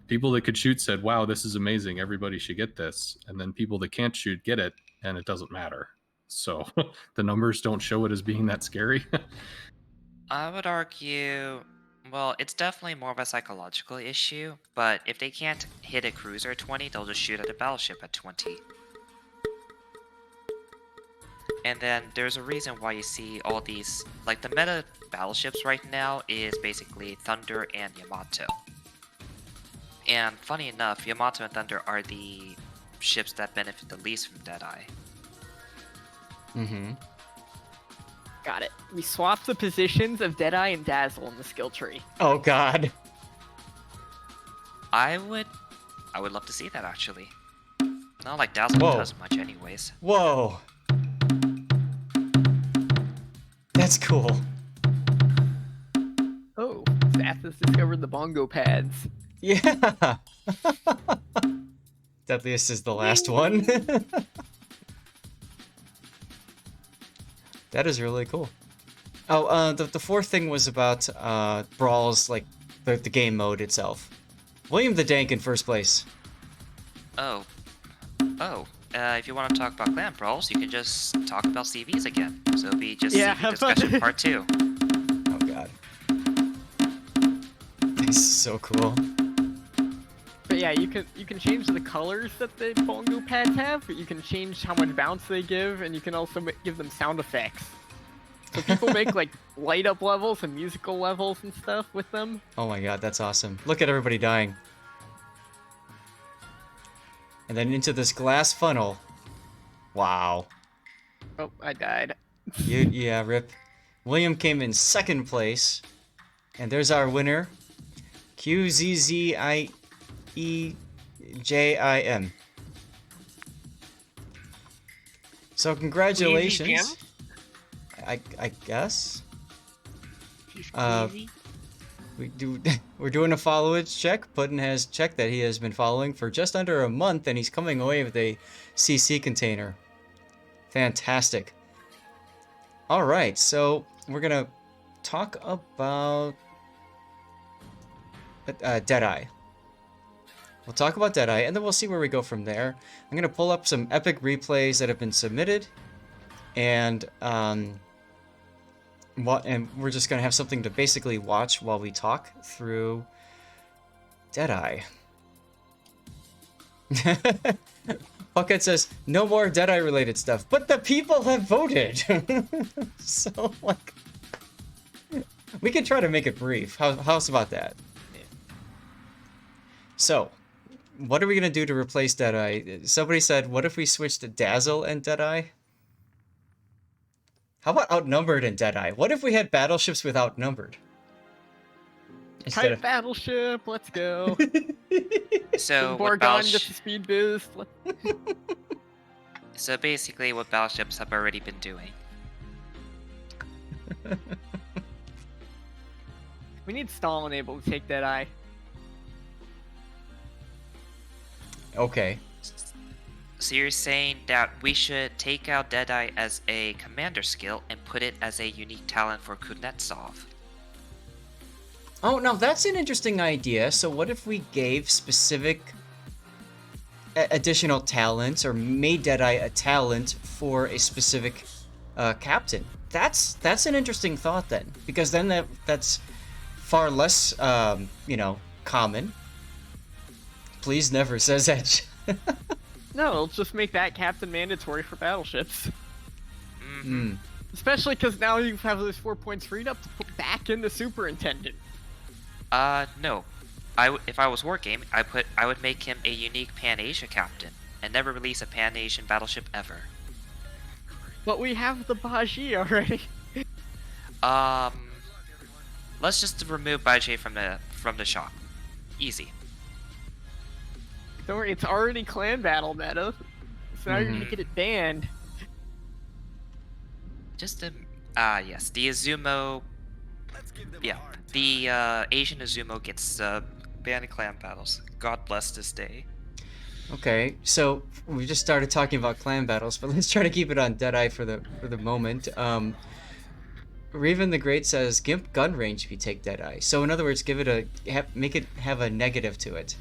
People that could shoot said, wow, this is amazing. Everybody should get this. And then people that can't shoot get it, and it doesn't matter. So the numbers don't show it as being that scary. I would argue, well, it's definitely more of a psychological issue, but if they can't hit a cruiser at 20, they'll just shoot at a battleship at 20. And then there's a reason why you see all these, like the meta battleships right now is basically Thunder and Yamato. And funny enough, Yamato and Thunder are the ships that benefit the least from Deadeye. Mm-hmm. Got it. We swapped the positions of Deadeye and Dazzle in the skill tree. Oh god. I would love to see that actually. Not like Dazzle does much anyways. Whoa. That's cool. Oh, Zath has discovered the bongo pads. Yeah. Deadliest is the last one. That is really cool. Oh, the fourth thing was about Brawls, like the game mode itself. William the Dank in first place. If you want to talk about clan Brawls, you can just talk about CVs again. So it'll be just CV discussion part 2. Oh god. This is so cool. But yeah, you can change the colors that the bongo pads have, but you can change how much bounce they give, and you can also give them sound effects. So people make like light up levels and musical levels and stuff with them. Oh my god, that's awesome. Look at everybody dying. And then into this glass funnel. Wow. Oh, I died. Yeah, rip. William came in second place. And there's our winner. QZZIEJIM. So congratulations. I guess. We're doing a followage check. Puddin has checked that he has been following for just under a month, and he's coming away with a CC container. Fantastic. All right, so we're gonna talk about Deadeye. We'll talk about Deadeye, and then we'll see where we go from there. I'm gonna pull up some epic replays that have been submitted, and we're just gonna have something to basically watch while we talk through Deadeye. Bucket says no more Deadeye related stuff, but the people have voted. So like, we can try to make it brief. How's about that? So, what are we gonna do to replace Deadeye? Somebody said, what if we switch to Dazzle and Deadeye? How about Outnumbered and Deadeye? What if we had battleships with Outnumbered? Type of battleship, let's go. So Borgon gets the speed boost. So basically, what battleships have already been doing. We need Stalin able to take Deadeye. Okay. So you're saying that we should take out Deadeye as a commander skill and put it as a unique talent for Kuznetsov. Oh, now that's an interesting idea. So what if we gave specific additional talents or made Deadeye a talent for a specific captain? That's an interesting thought then, because then that's far less common. Please never, says Edge. No, it'll just make that captain mandatory for battleships. Mm. Especially because now you have those 4 points freed up to put back into superintendent. No. If I was Wargame, I would make him a unique Pan-Asia captain and never release a Pan-Asian battleship ever. But we have the Baji already. Let's just remove Baji from the shop. Easy. Don't worry, it's already clan battle meta. So now you're gonna get it banned. Just yes, the Azumo. Yeah, the Asian Azumo gets banned in clan battles. God bless this day. Okay, so we just started talking about clan battles, but let's try to keep it on Deadeye for the moment. Raven the Great says give gun range if you take Deadeye. So in other words, make it have a negative to it.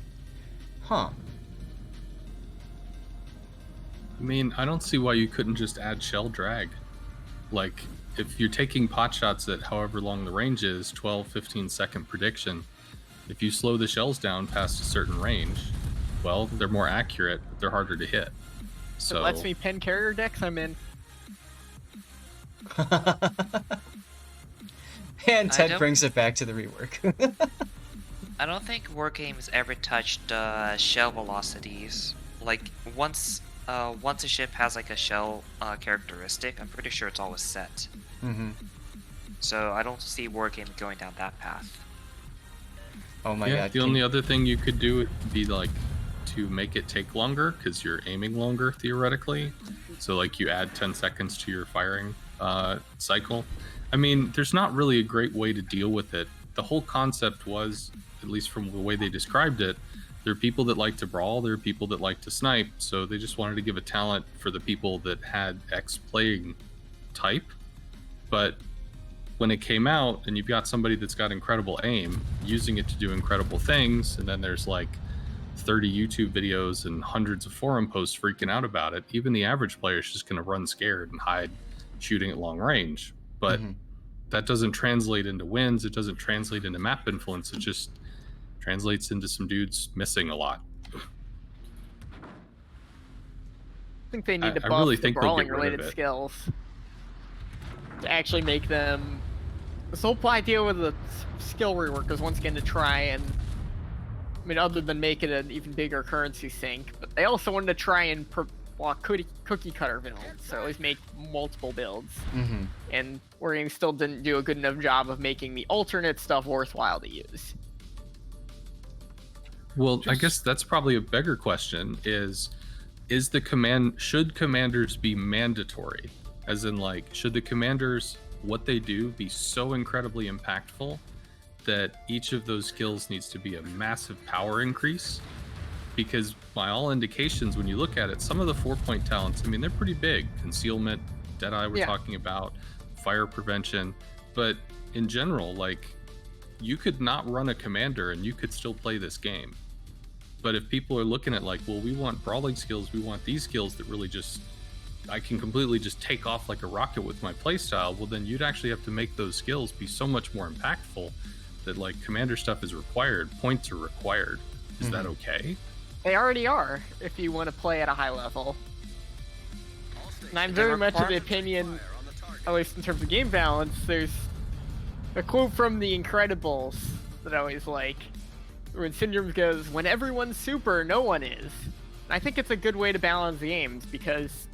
Huh. I mean, I don't see why you couldn't just add shell drag. Like, if you're taking pot shots at however long the range is, 12, 15 second prediction, if you slow the shells down past a certain range, well, they're more accurate, but they're harder to hit. So it lets me pen carrier decks, I'm in. And Ted brings it back to the rework. I don't think Wargames ever touched shell velocities. Like, once a ship has like a shell characteristic, I'm pretty sure it's always set. Mm-hmm. So I don't see Wargame going down that path. Oh my god. The only other thing you could do would be like to make it take longer, because you're aiming longer theoretically. So like you add 10 seconds to your firing cycle. I mean, there's not really a great way to deal with it. The whole concept was, at least from the way they described it, there are people that like to brawl, there are people that like to snipe, so they just wanted to give a talent for the people that had X playing type. But when it came out and you've got somebody that's got incredible aim, using it to do incredible things, and then there's like 30 YouTube videos and hundreds of forum posts freaking out about it, even the average player is just going to run scared and hide shooting at long range. But that doesn't translate into wins, it doesn't translate into map influence, it just translates into some dudes missing a lot. I think they need to buff really the think they'll brawling get rid of related it. skills to actually make them. This whole idea with the skill rework is once again to try and, I mean, other than make it an even bigger currency sink, but they also wanted to try and cookie cutter builds, so always make multiple builds. And Wargame still didn't do a good enough job of making the alternate stuff worthwhile to use. Well, I guess that's probably a bigger question should commanders be mandatory? As in, like, should the commanders, what they do, be so incredibly impactful that each of those skills needs to be a massive power increase? Because by all indications, when you look at it, some of the 4-point talents, I mean, they're pretty big. Concealment, Deadeye we're talking about, fire prevention. But in general, like, you could not run a commander and you could still play this game. But if people are looking at like, well, we want brawling skills, we want these skills that really just, I can completely just take off like a rocket with my playstyle, well, then you'd actually have to make those skills be so much more impactful that like commander stuff is required, points are required. Is that okay? They already are, if you want to play at a high level. And I'm very much of the opinion, at least in terms of game balance, there's a quote from The Incredibles that I always like, when Syndrome goes, when everyone's super, no one is. And I think it's a good way to balance the games, because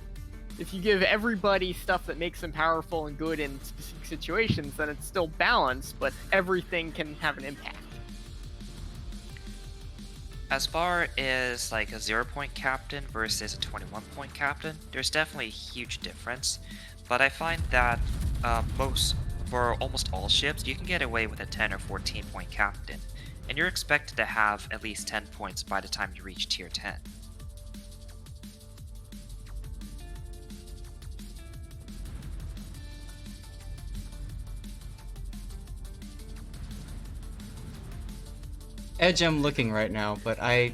if you give everybody stuff that makes them powerful and good in specific situations, then it's still balanced, but everything can have an impact. As far as like a 0-point captain versus a 21-point captain, there's definitely a huge difference. But I find that for almost all ships, you can get away with a 10 or 14-point captain, and you're expected to have at least 10 points by the time you reach tier 10. Edge I'm looking right now, but I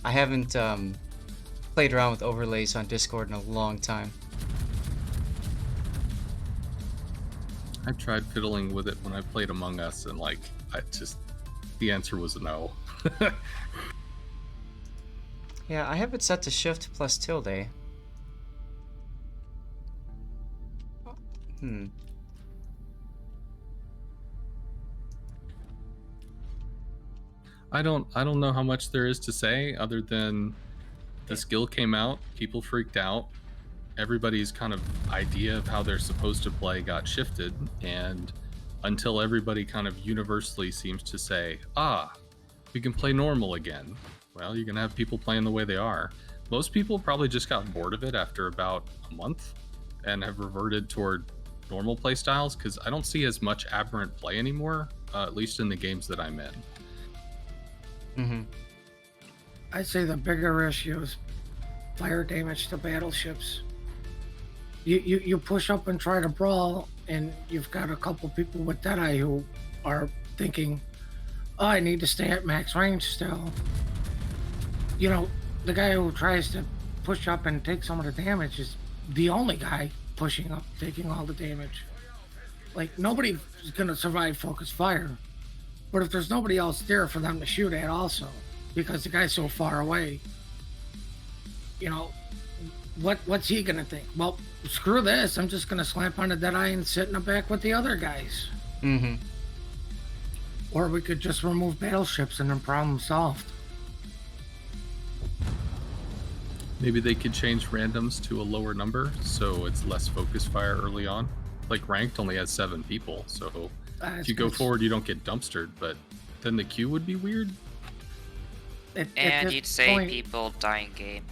haven't played around with overlays on Discord in a long time. I tried fiddling with it when I played Among Us, and like, the answer was no. Yeah, I have it set to shift plus tilde. I don't know how much there is to say other than the skill came out, people freaked out, everybody's kind of idea of how they're supposed to play got shifted, and until everybody kind of universally seems to say, we can play normal again, well, you're gonna have people playing the way they are. Most people probably just got bored of it after about a month and have reverted toward normal play styles, because I don't see as much aberrant play anymore, at least in the games that I'm in. I'd say the bigger issue is fire damage to battleships. You push up and try to brawl, and you've got a couple people with Deadeye who are thinking, I need to stay at max range still. You know, the guy who tries to push up and take some of the damage is the only guy pushing up, taking all the damage. Like, nobody's gonna survive focused fire. But if there's nobody else there for them to shoot at also, because the guy's so far away, you know, what's he gonna think? Well, screw this, I'm just gonna slam on a Deadeye and sit in the back with the other guys. Or we could just remove battleships and then problem solved. Maybe they could change randoms to a lower number so it's less focus fire early on. Like ranked only has 7 people, so if you go forward you don't get dumpstered, but then the queue would be weird. And you'd say people die in game.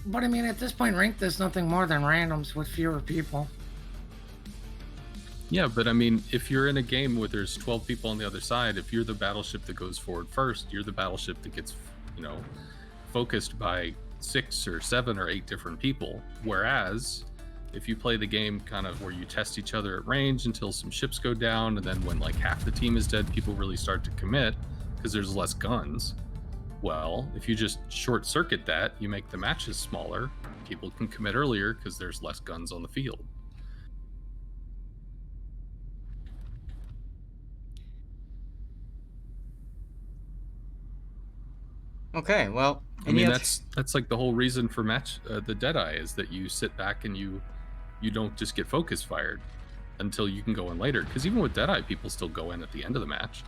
But I mean, at this point, ranked is nothing more than randoms with fewer people. Yeah, but I mean, if you're in a game where there's 12 people on the other side, if you're the battleship that goes forward first, you're the battleship that gets, you know, focused by 6 or 7 or 8 different people. Whereas if you play the game kind of where you test each other at range until some ships go down, and then when like half the team is dead, people really start to commit because there's less guns. Well, if you just short circuit that, you make the matches smaller, people can commit earlier because there's less guns on the field. Okay, well, I mean, that's like the whole reason for the Deadeye is that you sit back and you don't just get focus fired until you can go in later. Because even with Deadeye, people still go in at the end of the match.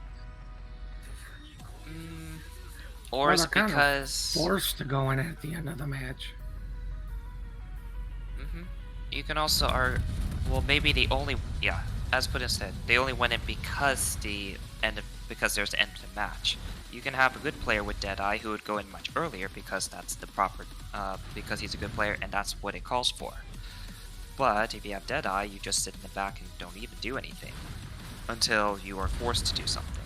Or well, is it because forced to go in at the end of the match? You can also maybe they only as Puddin said, they only went in because because there's the end of the match. You can have a good player with Deadeye who would go in much earlier because that's the proper because he's a good player and that's what it calls for. But if you have Deadeye, you just sit in the back and don't even do anything until you are forced to do something.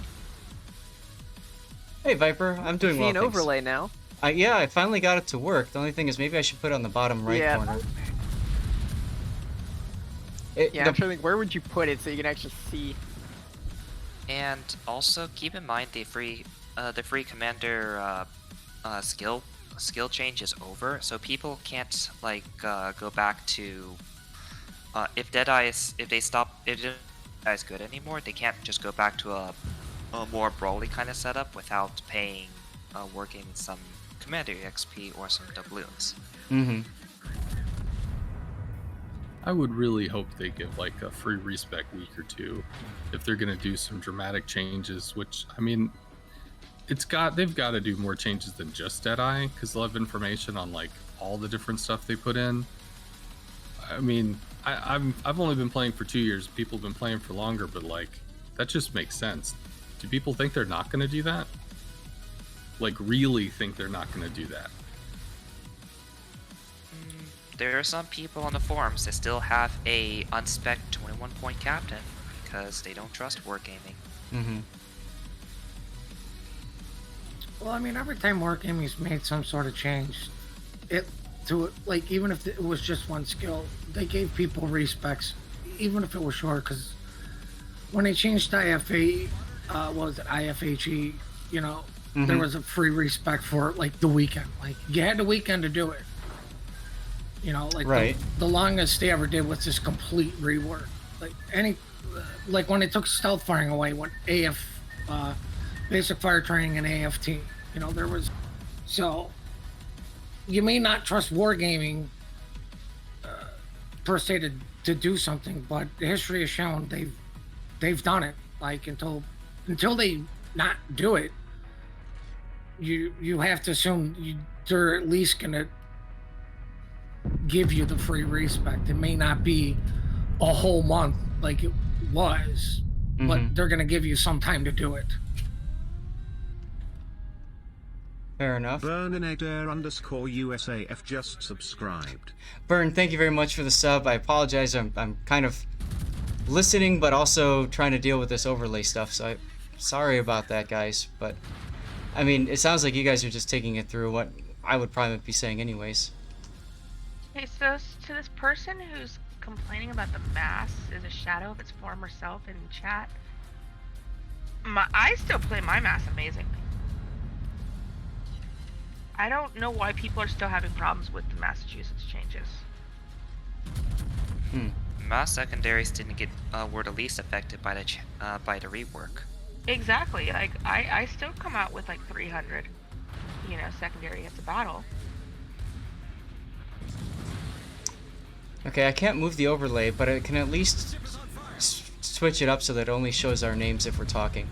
Hey Viper, I'm doing well. See an overlay now. Yeah, I finally got it to work. The only thing is maybe I should put it on the bottom right corner. I'm trying to think, where would you put it so you can actually see? And also keep in mind the free commander skill change is over, so people can't like go back to if Deadeye is good anymore, they can't just go back to a more brawly kind of setup without paying working some commander XP or some doubloons. I would really hope they give like a free respec week or two if they're gonna do some dramatic changes, which I mean they've got to do more changes than just Deadeye because they'll have information on like all the different stuff they put in. I mean, I've only been playing for 2 years. People have been playing for longer, but like that just makes sense. Do people think they're not going to do that? Like, really think they're not going to do that? There are some people on the forums that still have a unspec 21-point captain because they don't trust wargaming. Mm-hmm. Well, I mean, every time Wargaming's made some sort of change, like, even if it was just one skill, they gave people respecs, even if it was short, because when they changed IFA, what was it, IFHE, you know, there was a free respec for, like, the weekend. Like, you had the weekend to do it. You know, like, the longest they ever did was this complete rework. Like, when they took stealth firing away, when basic fire training and AFT, you know, there was, so you may not trust wargaming per se to do something, but the history has shown they've done it. Like, until they not do it, you have to assume they're at least gonna give you the free respect. It may not be a whole month like it was, but they're gonna give you some time to do it. Fair enough. Burninator_USAF just subscribed. Burn, thank you very much for the sub. I apologize. I'm kind of listening, but also trying to deal with this overlay stuff. So sorry about that, guys. But I mean, it sounds like you guys are just taking it through what I would probably be saying anyways. Okay, so to this person who's complaining about the mass is a shadow of its former self in chat, I still play my mass amazingly. I don't know why people are still having problems with the Massachusetts changes. Mass secondaries didn't get were the least affected by the rework. Exactly. Like, I still come out with like 300, you know, secondary hits a battle. Okay, I can't move the overlay, but I can at least switch it up so that it only shows our names if we're talking.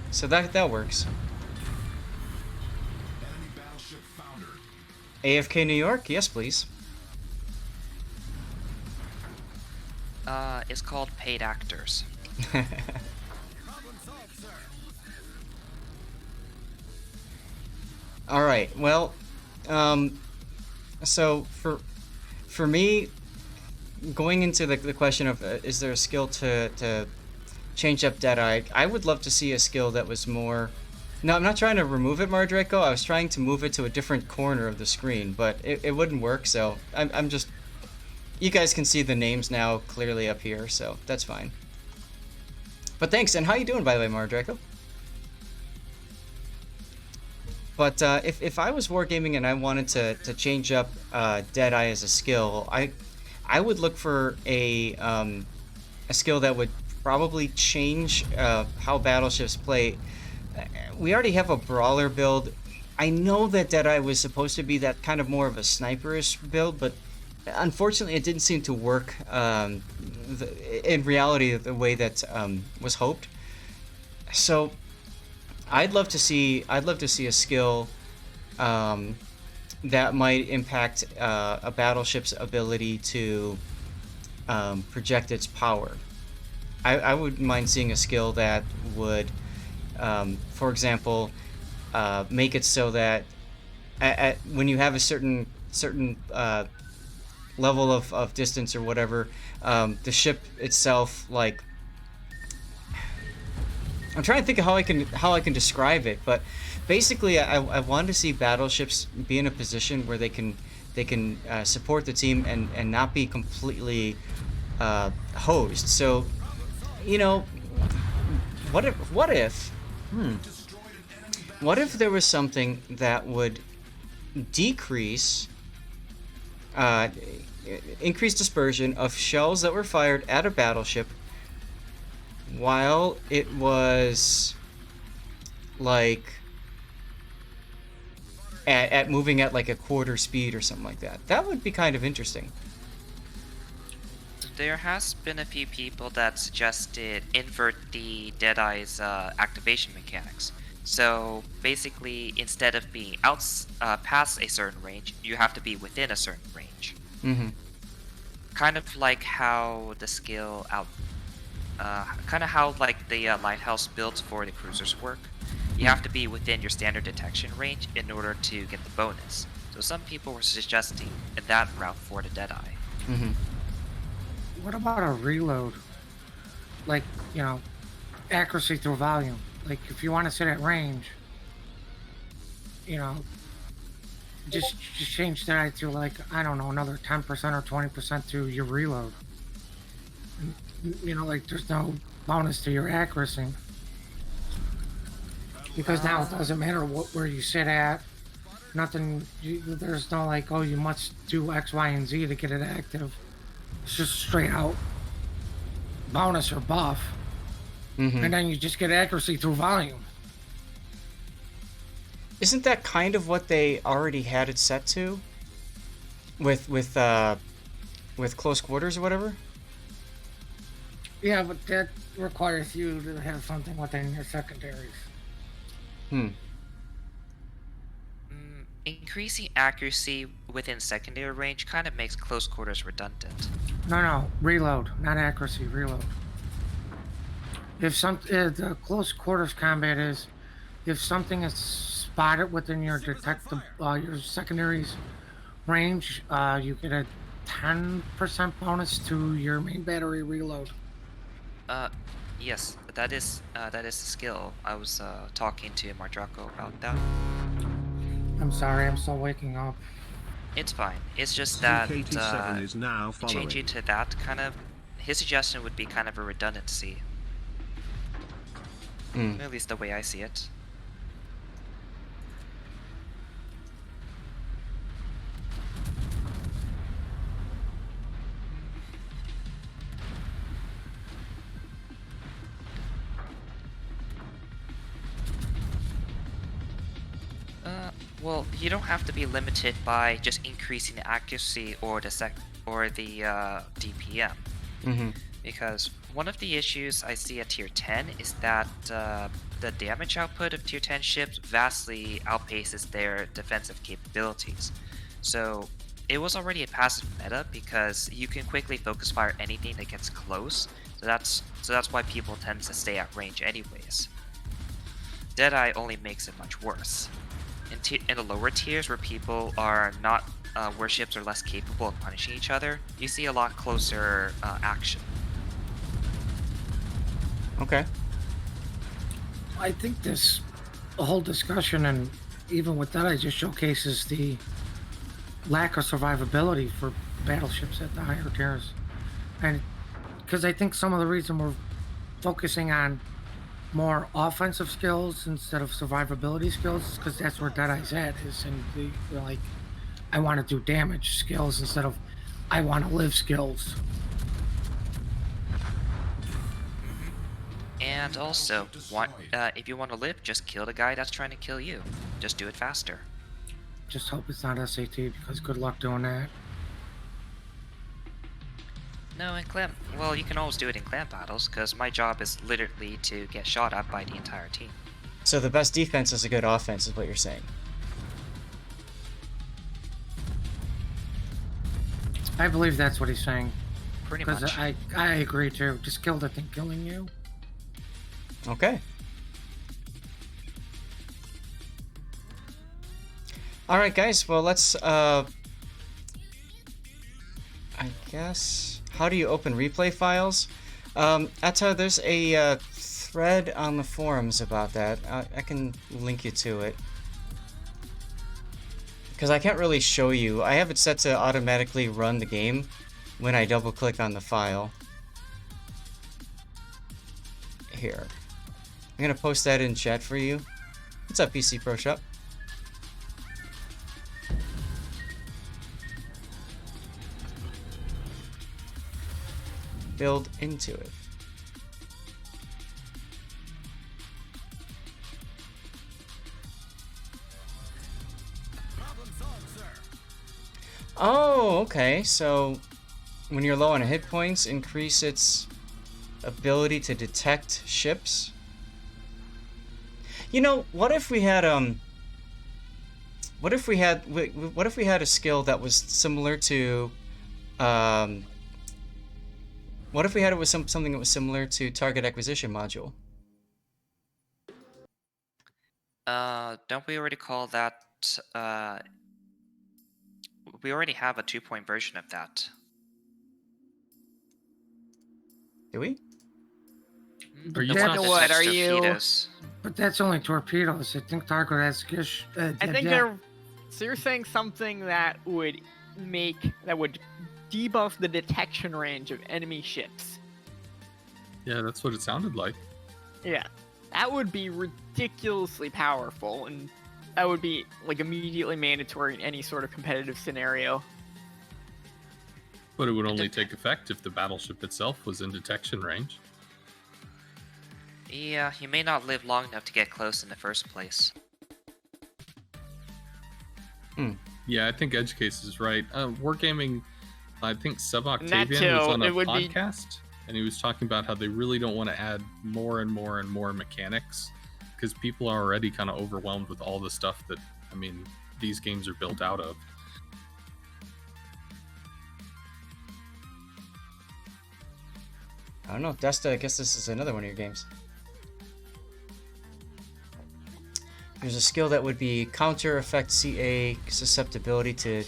So that works. AFK New York? Yes, please. It's called paid actors. All right. Well, so for me, going into the question of is there a skill to change up Deadeye, I would love to see a skill that was more. No, I'm not trying to remove it, Mardraco. I was trying to move it to a different corner of the screen, but it wouldn't work. So I'm just. You guys can see the names now clearly up here, so that's fine. But thanks, and how you doing, by the way, Mardraco? But if I was wargaming and I wanted to change up Deadeye as a skill, I would look for a skill that would probably change how battleships play. We already have a brawler build. I know that Deadeye was supposed to be that kind of more of a sniperish build, but unfortunately it didn't seem to work in reality the way that was hoped. So I'd love to see a skill that might impact a battleship's ability to project its power. I wouldn't mind seeing a skill that would, for example, make it so that when you have a certain level of distance or whatever, the ship itself, like, I'm trying to think of how I can describe it, but basically I want to see battleships be in a position where they can support the team and not be completely hosed. So, you know, what if there was something that would decrease increased dispersion of shells that were fired at a battleship while it was like at moving at like a quarter speed or something like that. That would be kind of interesting. There has been a few people that suggested invert the Deadeye's activation mechanics. So basically, instead of being past a certain range, you have to be within a certain range. Mm-hmm. Kind of like how the skill kind of how like the lighthouse builds for the cruisers work. You have to be within your standard detection range in order to get the bonus. So some people were suggesting that route for the Deadeye. Mm-hmm. What about a reload? Like, you know, accuracy through volume. Like, if you want to sit at range, you know, just change that to, like, I don't know, another 10% or 20% to your reload. And, you know, like, there's no bonus to your accuracy. Because now it doesn't matter where you sit at. Nothing, there's no, like, oh, you must do X, Y, and Z to get it active. It's just straight out bonus or buff. Mm-hmm. And then you just get accuracy through volume. Isn't that kind of what they already had it set to? With close quarters or whatever? Yeah, but that requires you to have something within your secondaries. Increasing accuracy within secondary range kind of makes close quarters redundant. No, reload, not accuracy, reload. If the close quarters combat is, if something is spotted within your your secondaries range, you get a 10% bonus to your main battery reload. Yes, that is the skill. I was talking to Mardraco about that. I'm sorry, I'm still waking up. It's fine. It's just that CK87 is now following. changing to that kind of, his suggestion would be kind of a redundancy. At least the way I see it. Well, you don't have to be limited by just increasing the accuracy or the DPM. Mm-hmm. Because one of the issues I see at tier 10 is that the damage output of tier 10 ships vastly outpaces their defensive capabilities. So it was already a passive meta because you can quickly focus fire anything that gets close. So that's why people tend to stay at range anyways. Deadeye only makes it much worse. In the lower tiers where people are not, where ships are less capable of punishing each other, you see a lot closer action. Okay. I think the whole discussion, and even with that, just showcases the lack of survivability for battleships at the higher tiers. And because I think some of the reason we're focusing on more offensive skills instead of survivability skills, because that's where Deadeye's at, is in the like, I want to do damage skills instead of I want to live skills. And also, if you want to live, just kill the guy that's trying to kill you. Just do it faster. Just hope it's not SAT, because good luck doing that. No, in clan, well, you can always do it in clan battles, because my job is literally to get shot at by the entire team. So the best defense is a good offense, is what you're saying. I believe that's what he's saying. Pretty much. Because I agree too. Just kill the thing killing you. Okay. Alright guys, well let's, I guess... How do you open replay files? Atta, there's a thread on the forums about that. I can link you to it. Because I can't really show you. I have it set to automatically run the game when I double click on the file. Here. I'm going to post that in chat for you. What's up, PC Pro Shop? Build into it. Oh, okay. So when you're low on hit points, increase its ability to detect ships. You know, what if we had what if we had a skill that was similar to What if we had it with something that was similar to target acquisition module? Don't we already call that? We already have a 2-point version of that. Do we? Are you The one talking- that What, sends are you- torpedoes. But that's only torpedoes. I think target acquisition. I think they're. So you're saying something that would debuff the detection range of enemy ships. Yeah, that's what it sounded like. Yeah, that would be ridiculously powerful, and that would be like immediately mandatory in any sort of competitive scenario. But it would only take effect if the battleship itself was in detection range. Yeah, you may not live long enough to get close in the first place. Yeah, I think Edge Case is right. Wargaming, I think Sub that Octavian too, was on a it would be- podcast, and he was talking about how they really don't want to add more and more and more mechanics because people are already kind of overwhelmed with all the stuff that, I mean, these games are built out of. I don't know. Desta, I guess this is another one of your games. There's a skill that would be counter effect CA susceptibility to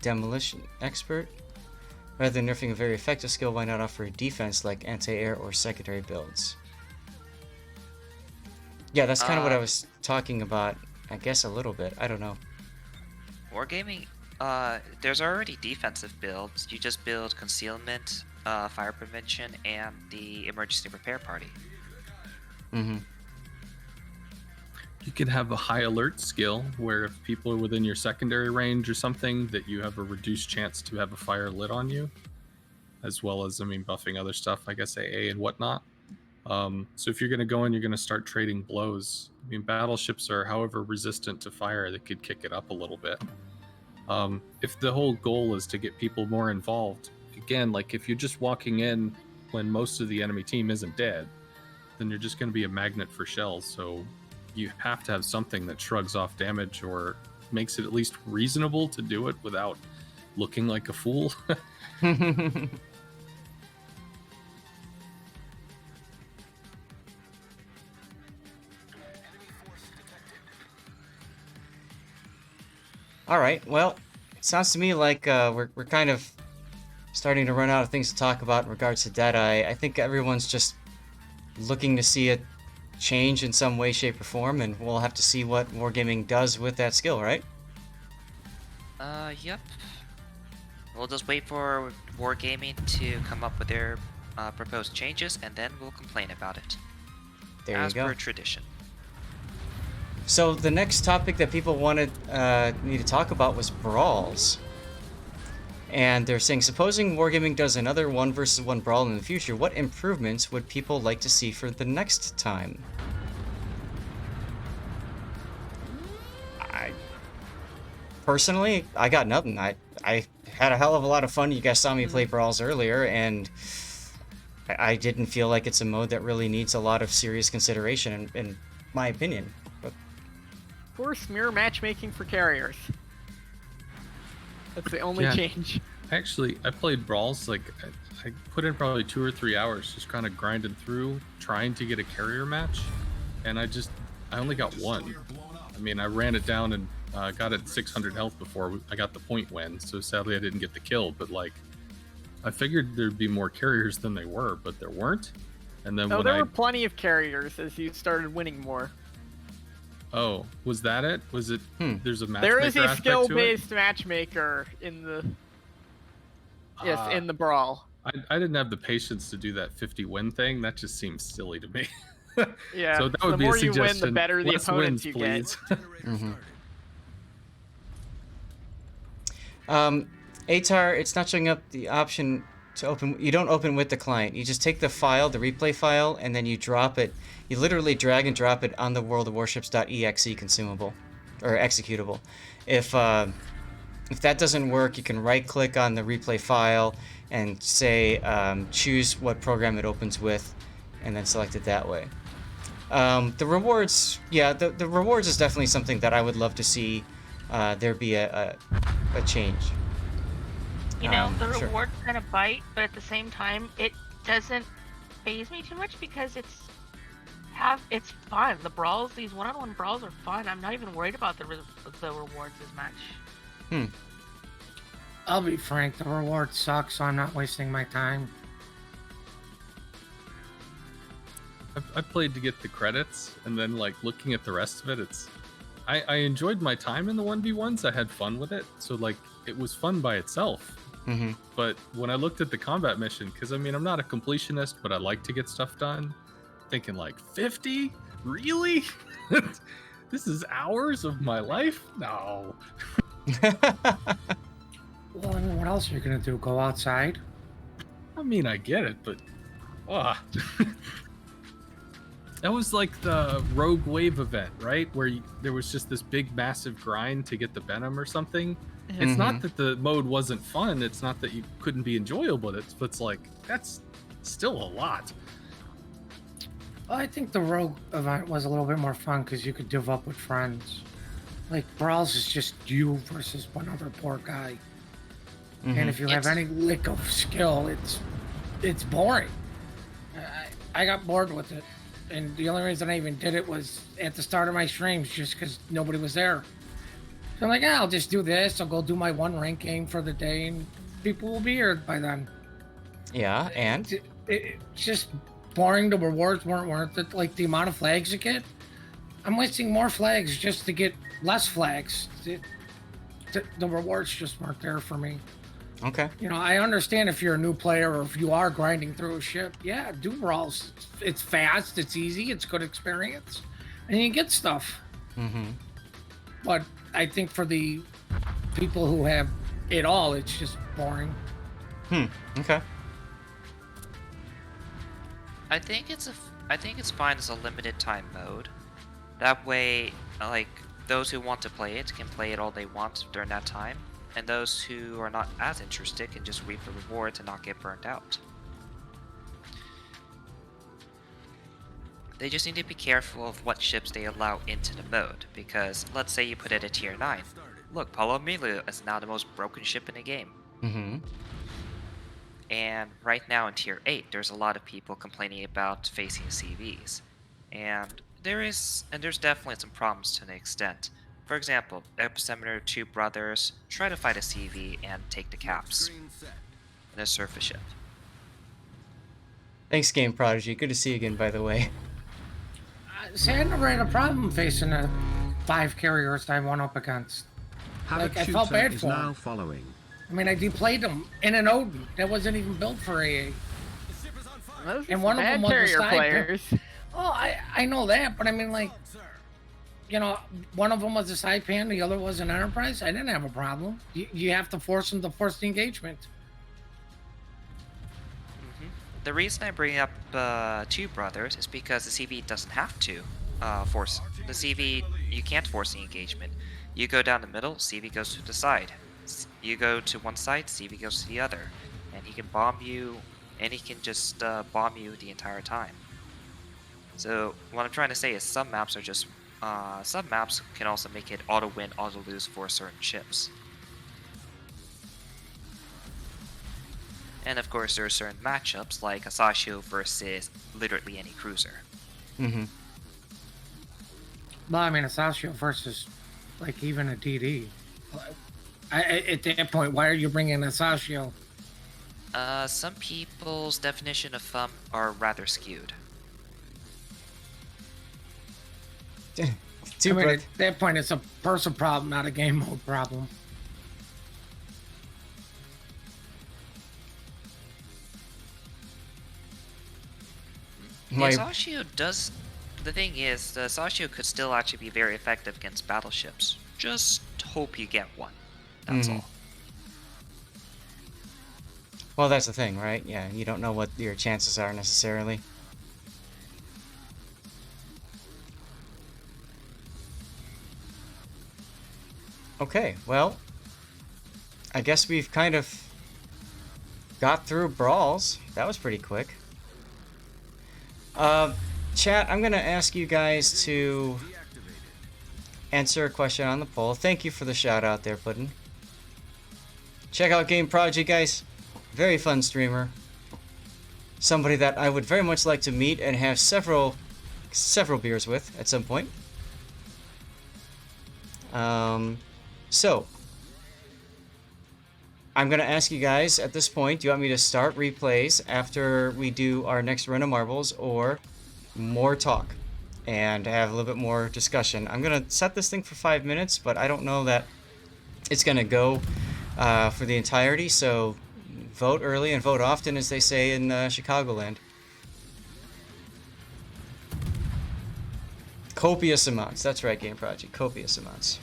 demolition expert. Rather than nerfing a very effective skill, why not offer a defense like anti-air or secondary builds? Yeah, that's kind of what I was talking about. I guess a little bit. I don't know. Wargaming, there's already defensive builds. You just build concealment, fire prevention, and the emergency repair party. Mm-hmm. You could have a high alert skill where if people are within your secondary range or something, that you have a reduced chance to have a fire lit on you, as well as, I mean, buffing other stuff, I guess AA and whatnot. So if you're going to go in, you're going to start trading blows. I mean, battleships are however resistant to fire, they could kick it up a little bit. If the whole goal is to get people more involved, again, like if you're just walking in when most of the enemy team isn't dead, then you're just going to be a magnet for shells. So you have to have something that shrugs off damage or makes it at least reasonable to do it without looking like a fool. All right. Well, it sounds to me like we're kind of starting to run out of things to talk about in regards to Deadeye. I think everyone's just looking to see it change in some way, shape, or form, and we'll have to see what Wargaming does with that skill, right? Yep. We'll just wait for Wargaming to come up with their proposed changes, and then we'll complain about it. There as you go. per tradition. So the next topic that people wanted me to talk about was Brawls. And they're saying, supposing Wargaming does another 1 versus 1 Brawl in the future, what improvements would people like to see for the next time? Personally, I got nothing. I had a hell of a lot of fun. You guys saw me play Brawls earlier, and I didn't feel like it's a mode that really needs a lot of serious consideration, in my opinion. But Force mirror matchmaking for carriers. That's the only change. Actually, I played Brawls, like, I put in probably 2 or 3 hours just kind of grinding through, trying to get a carrier match, and I only got one. I mean, I ran it down and got it at 600 health before I got the point win, so sadly I didn't get the kill, but, like, I figured there'd be more carriers than they were, but there weren't. And then Oh, when there were plenty of carriers as you started winning more. Oh, was that it? Was it? There's a matchmaker There is a aspect to it? skill-based matchmaker in the in the Brawl. I didn't have the patience to do that 50 win thing. That just seems silly to me. Yeah, so that would the be more a you suggestion. win, the better the Less opponents wins, you please. get. ATAR, it's not showing up the option to open. You don't open with the client. You just take the file, the replay file, and then you drop it. You literally drag and drop it on the World of Warships.exe consumable or executable. If that doesn't work, you can right-click on the replay file and say choose what program it opens with, and then select it that way. The rewards, yeah, the rewards is definitely something that I would love to see there be a change. You know, the Sure. rewards kind of bite, but at the same time, it doesn't phase me too much because it's fun. The brawls, these one-on-one brawls are fun. I'm not even worried about the rewards as much. I'll be frank, the reward sucks, so I'm not wasting my time. I played to get the credits, and then like looking at the rest of it, I enjoyed my time in the 1v1s. I had fun with it, so like it was fun by itself. Mm-hmm. But when I looked at the combat mission, because I mean I'm not a completionist, but I like to get stuff done. Thinking like 50? Really? This is hours of my life? No. Well, I mean, what else are you gonna do? Go outside? I mean, I get it, but that was like the Rogue Wave event, right? Where there was just this big, massive grind to get the Venom or something. It's not that the mode wasn't fun. It's not that you couldn't be enjoyable. It's like that's still a lot. Well, I think the Rogue event was a little bit more fun because you could div up with friends. Like, Brawls is just you versus one other poor guy. And if you have any lick of skill, it's boring. I got bored with it. And the only reason I even did it was at the start of my streams just because nobody was there. So I'm like, I'll just do this. I'll go do my one rank game for the day and people will be here by then. Yeah, and? It's just boring. The rewards weren't worth it. Like, the amount of flags you get, I'm wasting more flags just to get less flags. The rewards just weren't there for me. Okay. You know, I understand if you're a new player or if you are grinding through a ship, yeah, do Brawls. It's fast, it's easy, it's good experience, and you get stuff. But I think for the people who have it all, it's just boring. Okay. I think it's fine as a limited time mode. That way, like, those who want to play it can play it all they want during that time, and those who are not as interested can just reap the rewards and not get burnt out. They just need to be careful of what ships they allow into the mode, because let's say you put it at tier 9. Look, Paulo Emilio is now the most broken ship in the game. And right now in tier 8, there's a lot of people complaining about facing CVs. And there's definitely some problems to an extent. For example, Epicenter 2 brothers try to fight a CV and take the caps in a surface ship. Thanks, Game Prodigy. Good to see you again, by the way. See, I never had a problem facing the 5 carriers I went up against. Like, I felt bad for them. I mean, I deplayed them in an Odin that wasn't even built for AA. And one of them was a side players. Oh, I know that, but I mean, like, you know, one of them was a side pan, the other was an Enterprise. I didn't have a problem. You have to force them to force the engagement. The reason I bring up 2 brothers is because the CV doesn't have to force the CV. You can't force the engagement. You go down the middle, CV goes to the side. You go to one side, CV goes to the other, and he can bomb you, and he can just bomb you the entire time. So what I'm trying to say is some maps are just some maps can also make it auto win, auto lose for certain ships. And of course, there are certain matchups like Asashio versus literally any cruiser. Well, I mean, Asashio versus, like, even a DD. At that point, why are you bringing Asashio? Some people's definition of fun are rather skewed. I mean, at that point, it's a person problem, not a game mode problem. Asashio does. The thing is, the Asashio could still actually be very effective against battleships. Just hope you get one. That's all. Well, that's the thing, right? Yeah, you don't know what your chances are necessarily. Okay, well, I guess we've kind of got through Brawls. That was pretty quick. Chat, I'm going to ask you guys to answer a question on the poll. Thank you for the shout out there, Puddin'. Check out Game Project, guys. Very fun streamer. Somebody that I would very much like to meet and have several beers with at some point. So, I'm going to ask you guys at this point, do you want me to start replays after we do our next run of marbles, or more talk and have a little bit more discussion? I'm going to set this thing for 5 minutes, but I don't know that it's going to go for the entirety, so vote early and vote often, as they say in Chicagoland. Copious amounts. That's right, Game Project. Copious amounts.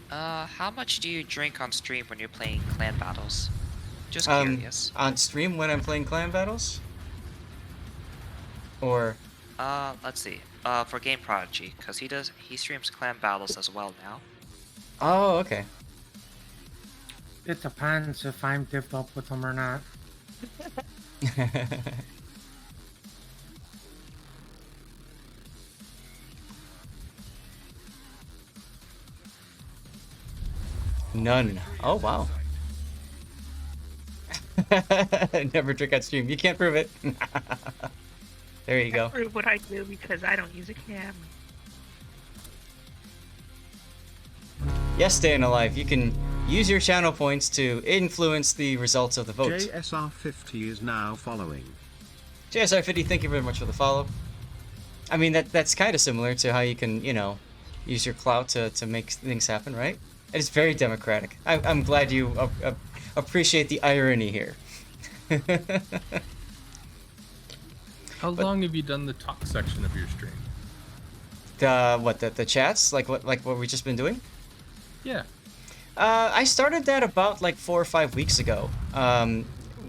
How much do you drink on stream when you're playing clan battles? Just curious. On stream when I'm playing clan battles? Or... let's see. For Game Prodigy, because he streams clan battles as well now. Oh, okay. It depends if I'm dipped up with them or not. None. Oh, wow. Never drink on stream. You can't prove it. There you go. Prove what I do because I don't use a camera. Yes, staying alive. You can use your channel points to influence the results of the vote. JSR50 is now following. JSR50, thank you very much for the follow. I mean, that's kind of similar to how you can, you know, use your clout to make things happen, right? It's very democratic. I'm glad you appreciate the irony here. How long have you done the talk section of your stream? The chats? Like what we've just been doing? Yeah. I started that about like 4 or 5 weeks ago.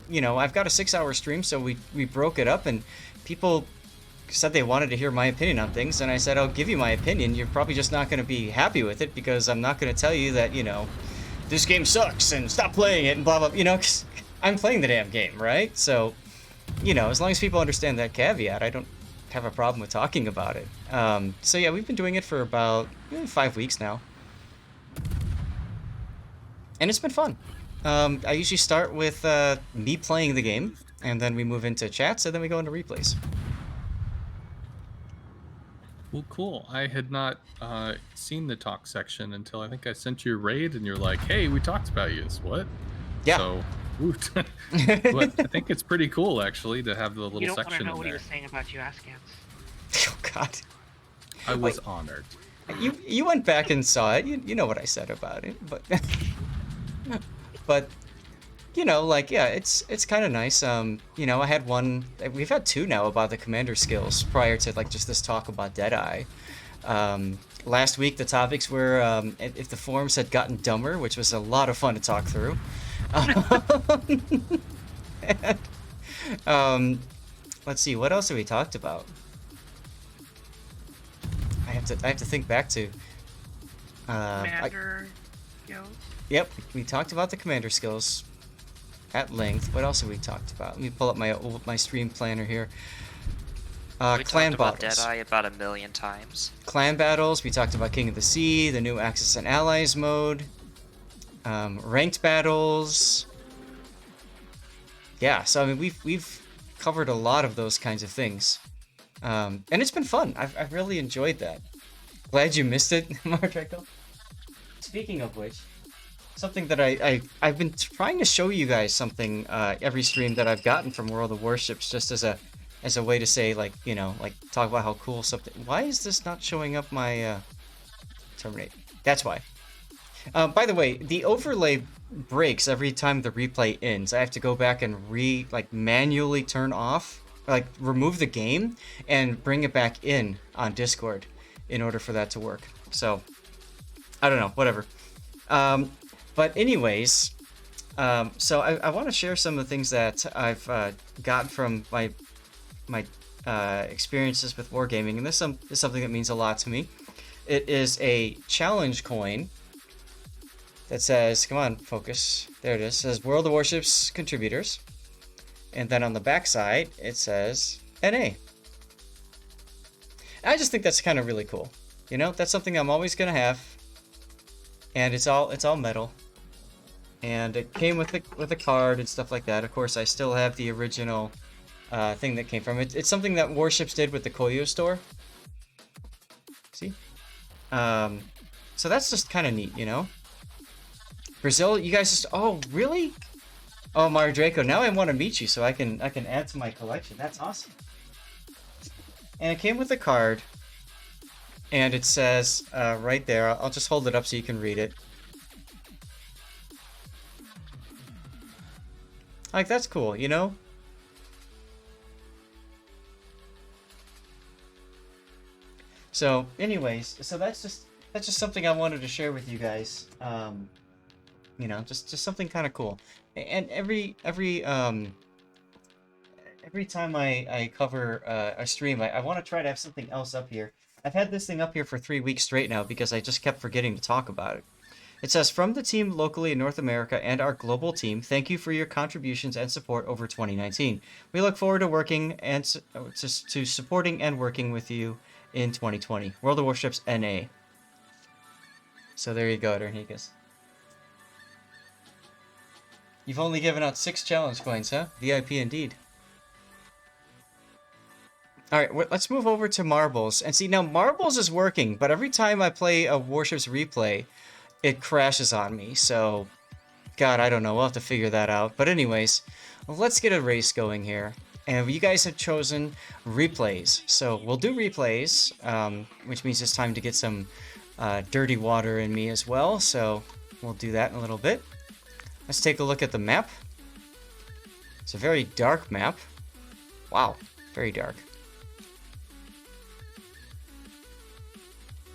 You know, I've got a 6-hour stream, so we broke it up, and people said they wanted to hear my opinion on things, and I said, I'll give you my opinion. You're probably just not going to be happy with it, because I'm not going to tell you that, you know, this game sucks and stop playing it and blah blah, you know, 'cause I'm playing the damn game, right? So, you know, as long as people understand that caveat, I don't have a problem with talking about it. So yeah, we've been doing it for about 5 weeks now, and it's been fun. I usually start with me playing the game, and then we move into chats, and then we go into replays. Well, cool. I had not seen the talk section until I think I sent you a raid, and you're like, "Hey, we talked about you." What? Yeah. So, woot. But I think it's pretty cool, actually, to have the little You don't section want to know in what he there. was saying about you Afghans. Oh God. I was honored. You went back and saw it. You know what I said about it, but but you know, like, yeah, it's kind of nice. You know, I had one. We've had two now about the commander skills prior to like just this talk about Deadeye. Last week the topics were if the forums had gotten dumber, which was a lot of fun to talk through. And, let's see, what else have we talked about? I have to think back to. Commander skills. Yep, we talked about the commander skills at length. What else have we talked about? Let me pull up my stream planner here. We Clan talked about battles. Deadeye about 1,000,000 times. Clan battles. We talked about King of the Sea, the new Axis and Allies mode, ranked battles. Yeah, so I mean we've covered a lot of those kinds of things, and it's been fun. I've really enjoyed that. Glad you missed it, Martreco. Speaking of which, something that I've been trying to show you guys something every stream that I've gotten from World of Warships, just as a way to say, like, you know, like talk about how cool something. Why is this not showing up my terminate? That's why. By the way, the overlay breaks every time the replay ends. I have to go back and manually turn off, like remove the game and bring it back in on Discord in order for that to work. So I don't know, whatever. But anyways, so I want to share some of the things that I've gotten from my experiences with wargaming, and this is something that means a lot to me. It is a challenge coin that says, come on, focus. There it is. It says World of Warships contributors. And then on the back side, it says NA. And I just think that's kind of really cool. You know, that's something I'm always going to have. And it's all metal. and it came with a card and stuff like that. Of course, I still have the original thing that came from it. It's something that Warships did with the Koyo store. See? So that's just kind of neat, you know? Brazil, you guys just... Oh, really? Oh, Mario Draco, now I want to meet you so I can add to my collection. That's awesome. And it came with a card. And it says right there, I'll just hold it up so you can read it. Like, that's cool, you know? So, anyways, so that's just something I wanted to share with you guys. You know, just something kind of cool. And every time I cover a stream, I want to try to have something else up here. I've had this thing up here for 3 weeks straight now because I just kept forgetting to talk about it. It says, from the team locally in North America and our global team, thank you for your contributions and support over 2019. We look forward to working and to supporting and working with you in 2020. World of Warships NA. So there you go, Dernikas. You've only given out 6 challenge coins, huh? VIP indeed. Alright, let's move over to Marbles. And see, now Marbles is working, but every time I play a Warships replay, it crashes on me. So, God, I don't know. We'll have to figure that out. But anyways, let's get a race going here. And you guys have chosen replays. So we'll do replays, which means it's time to get some dirty water in me as well. So we'll do that in a little bit. Let's take a look at the map. It's a very dark map. Wow, very dark.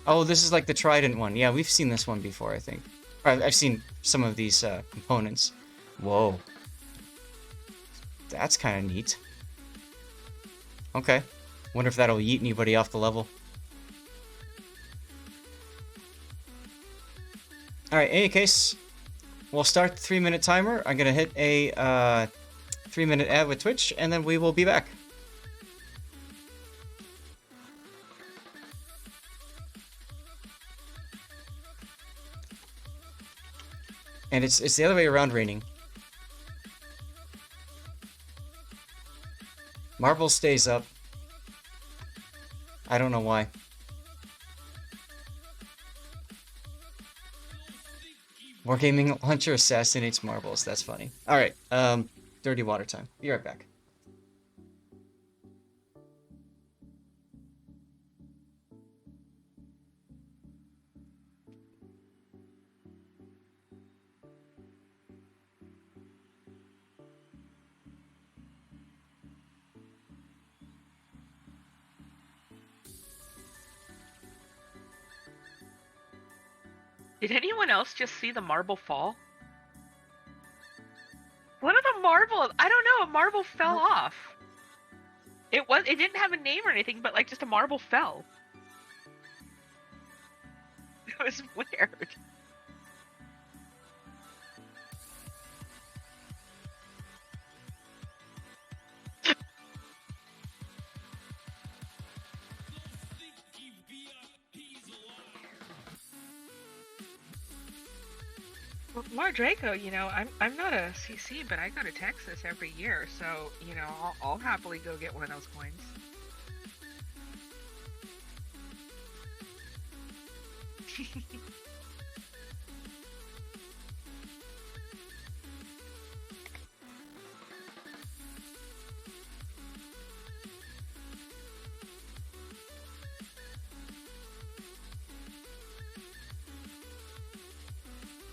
Oh, this is like the Trident one. Yeah, we've seen this one before, I think. Or I've seen some of these components. Whoa. That's kind of neat. Okay. Wonder if that'll yeet anybody off the level. Alright, in any case, we'll start the 3-minute timer. I'm going to hit a 3-minute ad with Twitch, and then we will be back. And it's the other way around raining. Marble stays up. I don't know why. Wargaming Launcher assassinates marbles. That's funny. Alright, dirty water time. Be right back. Did anyone else just see the marble fall? One of the marbles, I don't know, a marble fell off. It didn't have a name or anything, but like just a marble fell. It was weird. Well, Mar Draco, you know, I'm not a CC, but I go to Texas every year, so you know, I'll happily go get one of those coins.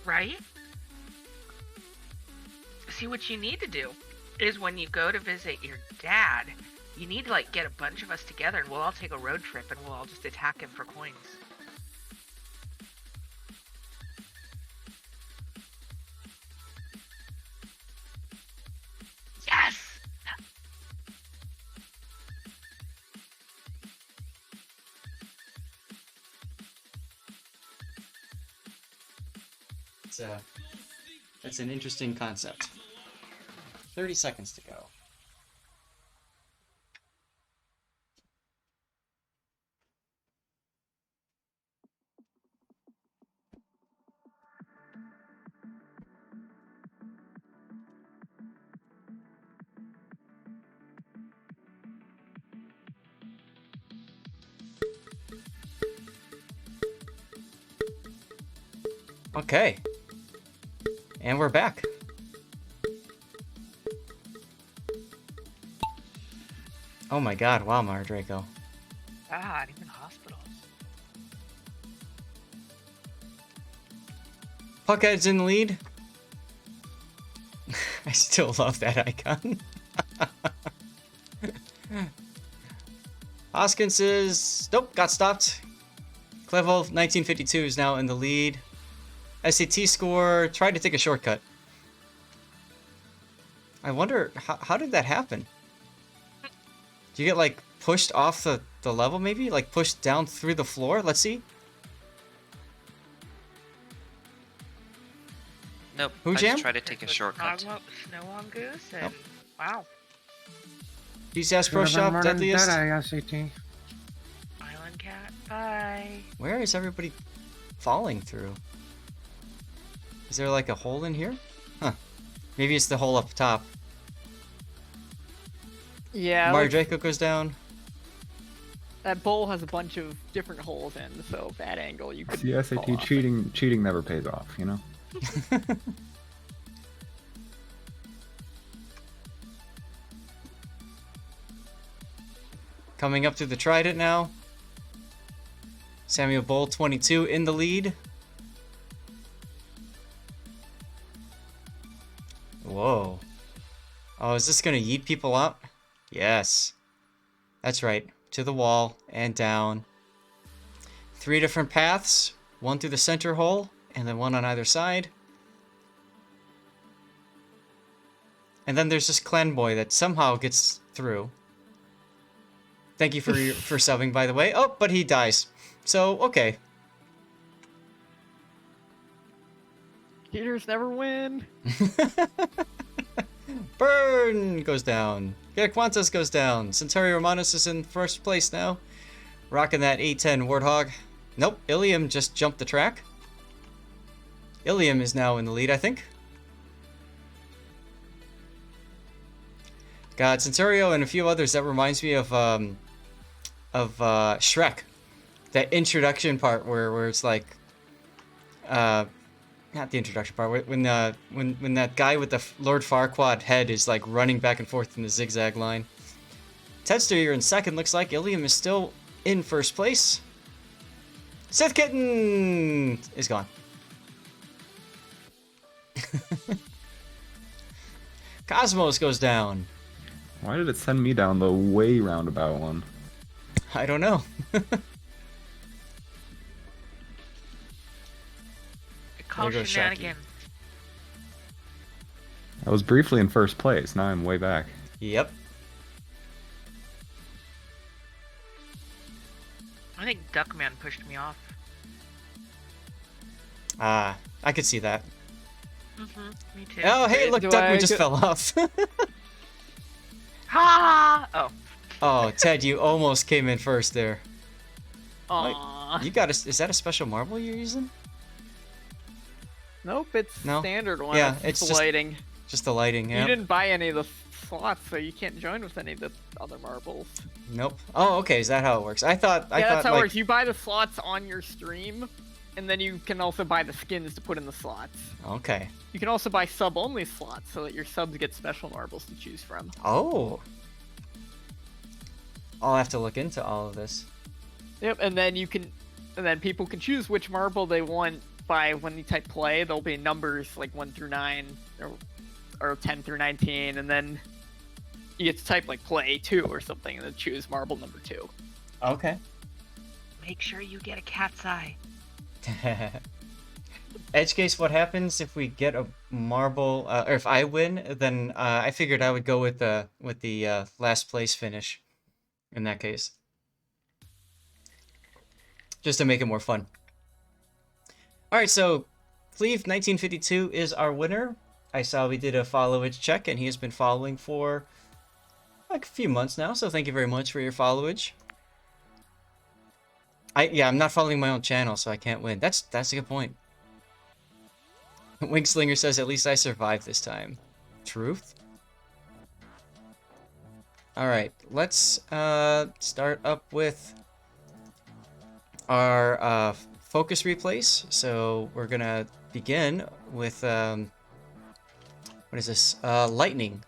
Right? See, what you need to do is when you go to visit your dad, you need to like get a bunch of us together and we'll all take a road trip and we'll all just attack him for coins. Yes! That's an interesting concept. 30 seconds to go. Okay. And we're back. Oh my god, wow, Mara Draco. God, even hospitals. Puckhead's in the lead. I still love that icon. Hoskins is... Nope, got stopped. Clevel 1952 is now in the lead. SAT score tried to take a shortcut. I wonder, how did that happen? Do you get, like, pushed off the level, maybe? Like, pushed down through the floor? Let's see. Nope. Who I jammed? just tried to take a shortcut. Snow on Goose, and wow. GCS Pro Shop, Deadliest. Deadeye SAT. Island Cat, bye. Where is everybody falling through? Is there, like, a hole in here? Huh. Maybe it's the hole up top. Yeah. Mario Draco goes down. That bowl has a bunch of different holes in, so bad angle you could. See, fall SAT off. cheating never pays off, you know. Coming up through the Trident now. Samuel Bowl 22 in the lead. Whoa. Oh, is this gonna yeet people out? Yes. That's right. To the wall and down. 3 different paths. 1 through the center hole, and then 1 on either side. And then there's this clan boy that somehow gets through. Thank you for for subbing, by the way. Oh, but he dies. So, okay. Cheaters never win. Burn goes down. Quantas goes down. Centauri Romanus is in first place now. Rocking that 810 Warthog. Nope, Ilium just jumped the track. Ilium is now in the lead, I think. God, Centurio and a few others. That reminds me of Shrek. That introduction part where it's like, not the introduction part. When that guy with the Lord Farquaad head is like running back and forth in the zigzag line. Tedster, you're in second. Looks like Ilium is still in first place. Sith Kitten is gone. Cosmos goes down. Why did it send me down the way roundabout one? I don't know. Call There goes shenanigans. I was briefly in first place. Now I'm way back. Yep. I think Duckman pushed me off. Ah, I could see that. Me too. Oh, hey, look, Duckman just fell off. Ha! Oh. Oh, Ted, you almost came in first there. Aww. You got a, is that a special marble you're using? Nope, it's No? standard one. Yeah, it's it's the just- lighting. Just the lighting, yeah. You didn't buy any of the slots, so you can't join with any of the other marbles. Nope. Oh, okay, is that how it works? I thought Yeah, that's how it like, works. You buy the slots on your stream, and then you can also buy the skins to put in the slots. Okay. You can also buy sub-only slots so that your subs get special marbles to choose from. Oh. I'll have to look into all of this. Yep, and then people can choose which marble they want by when you type play. There'll be numbers like 1 through 9 or 10 through 19, and then you get to type like play 2 or something, and then choose marble number 2. Okay. Make sure you get a cat's eye. Edge case, what happens if we get a marble, or if I win, then I figured I would go with the last place finish in that case. Just to make it more fun. Alright, so Cleve 1952 is our winner. I saw we did a followage check, and he has been following for like a few months now, so thank you very much for your followage. I'm not following my own channel, so I can't win. That's a good point. Winkslinger says, at least I survived this time. Truth? Alright, let's start up with our focus replays. So we're gonna begin with what is this? Lightning.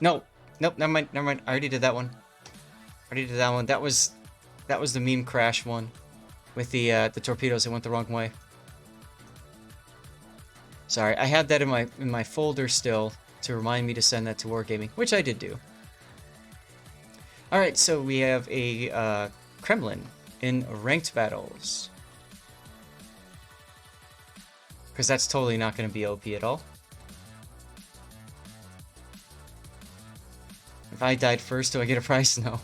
Nope, never mind. I already did that one. That was the meme crash one with the torpedoes that went the wrong way. Sorry, I had that in my folder still to remind me to send that to Wargaming, which I did do. All right, so we have a Kremlin in ranked battles, because that's totally not going to be OP at all. If I died first, do I get a prize? No.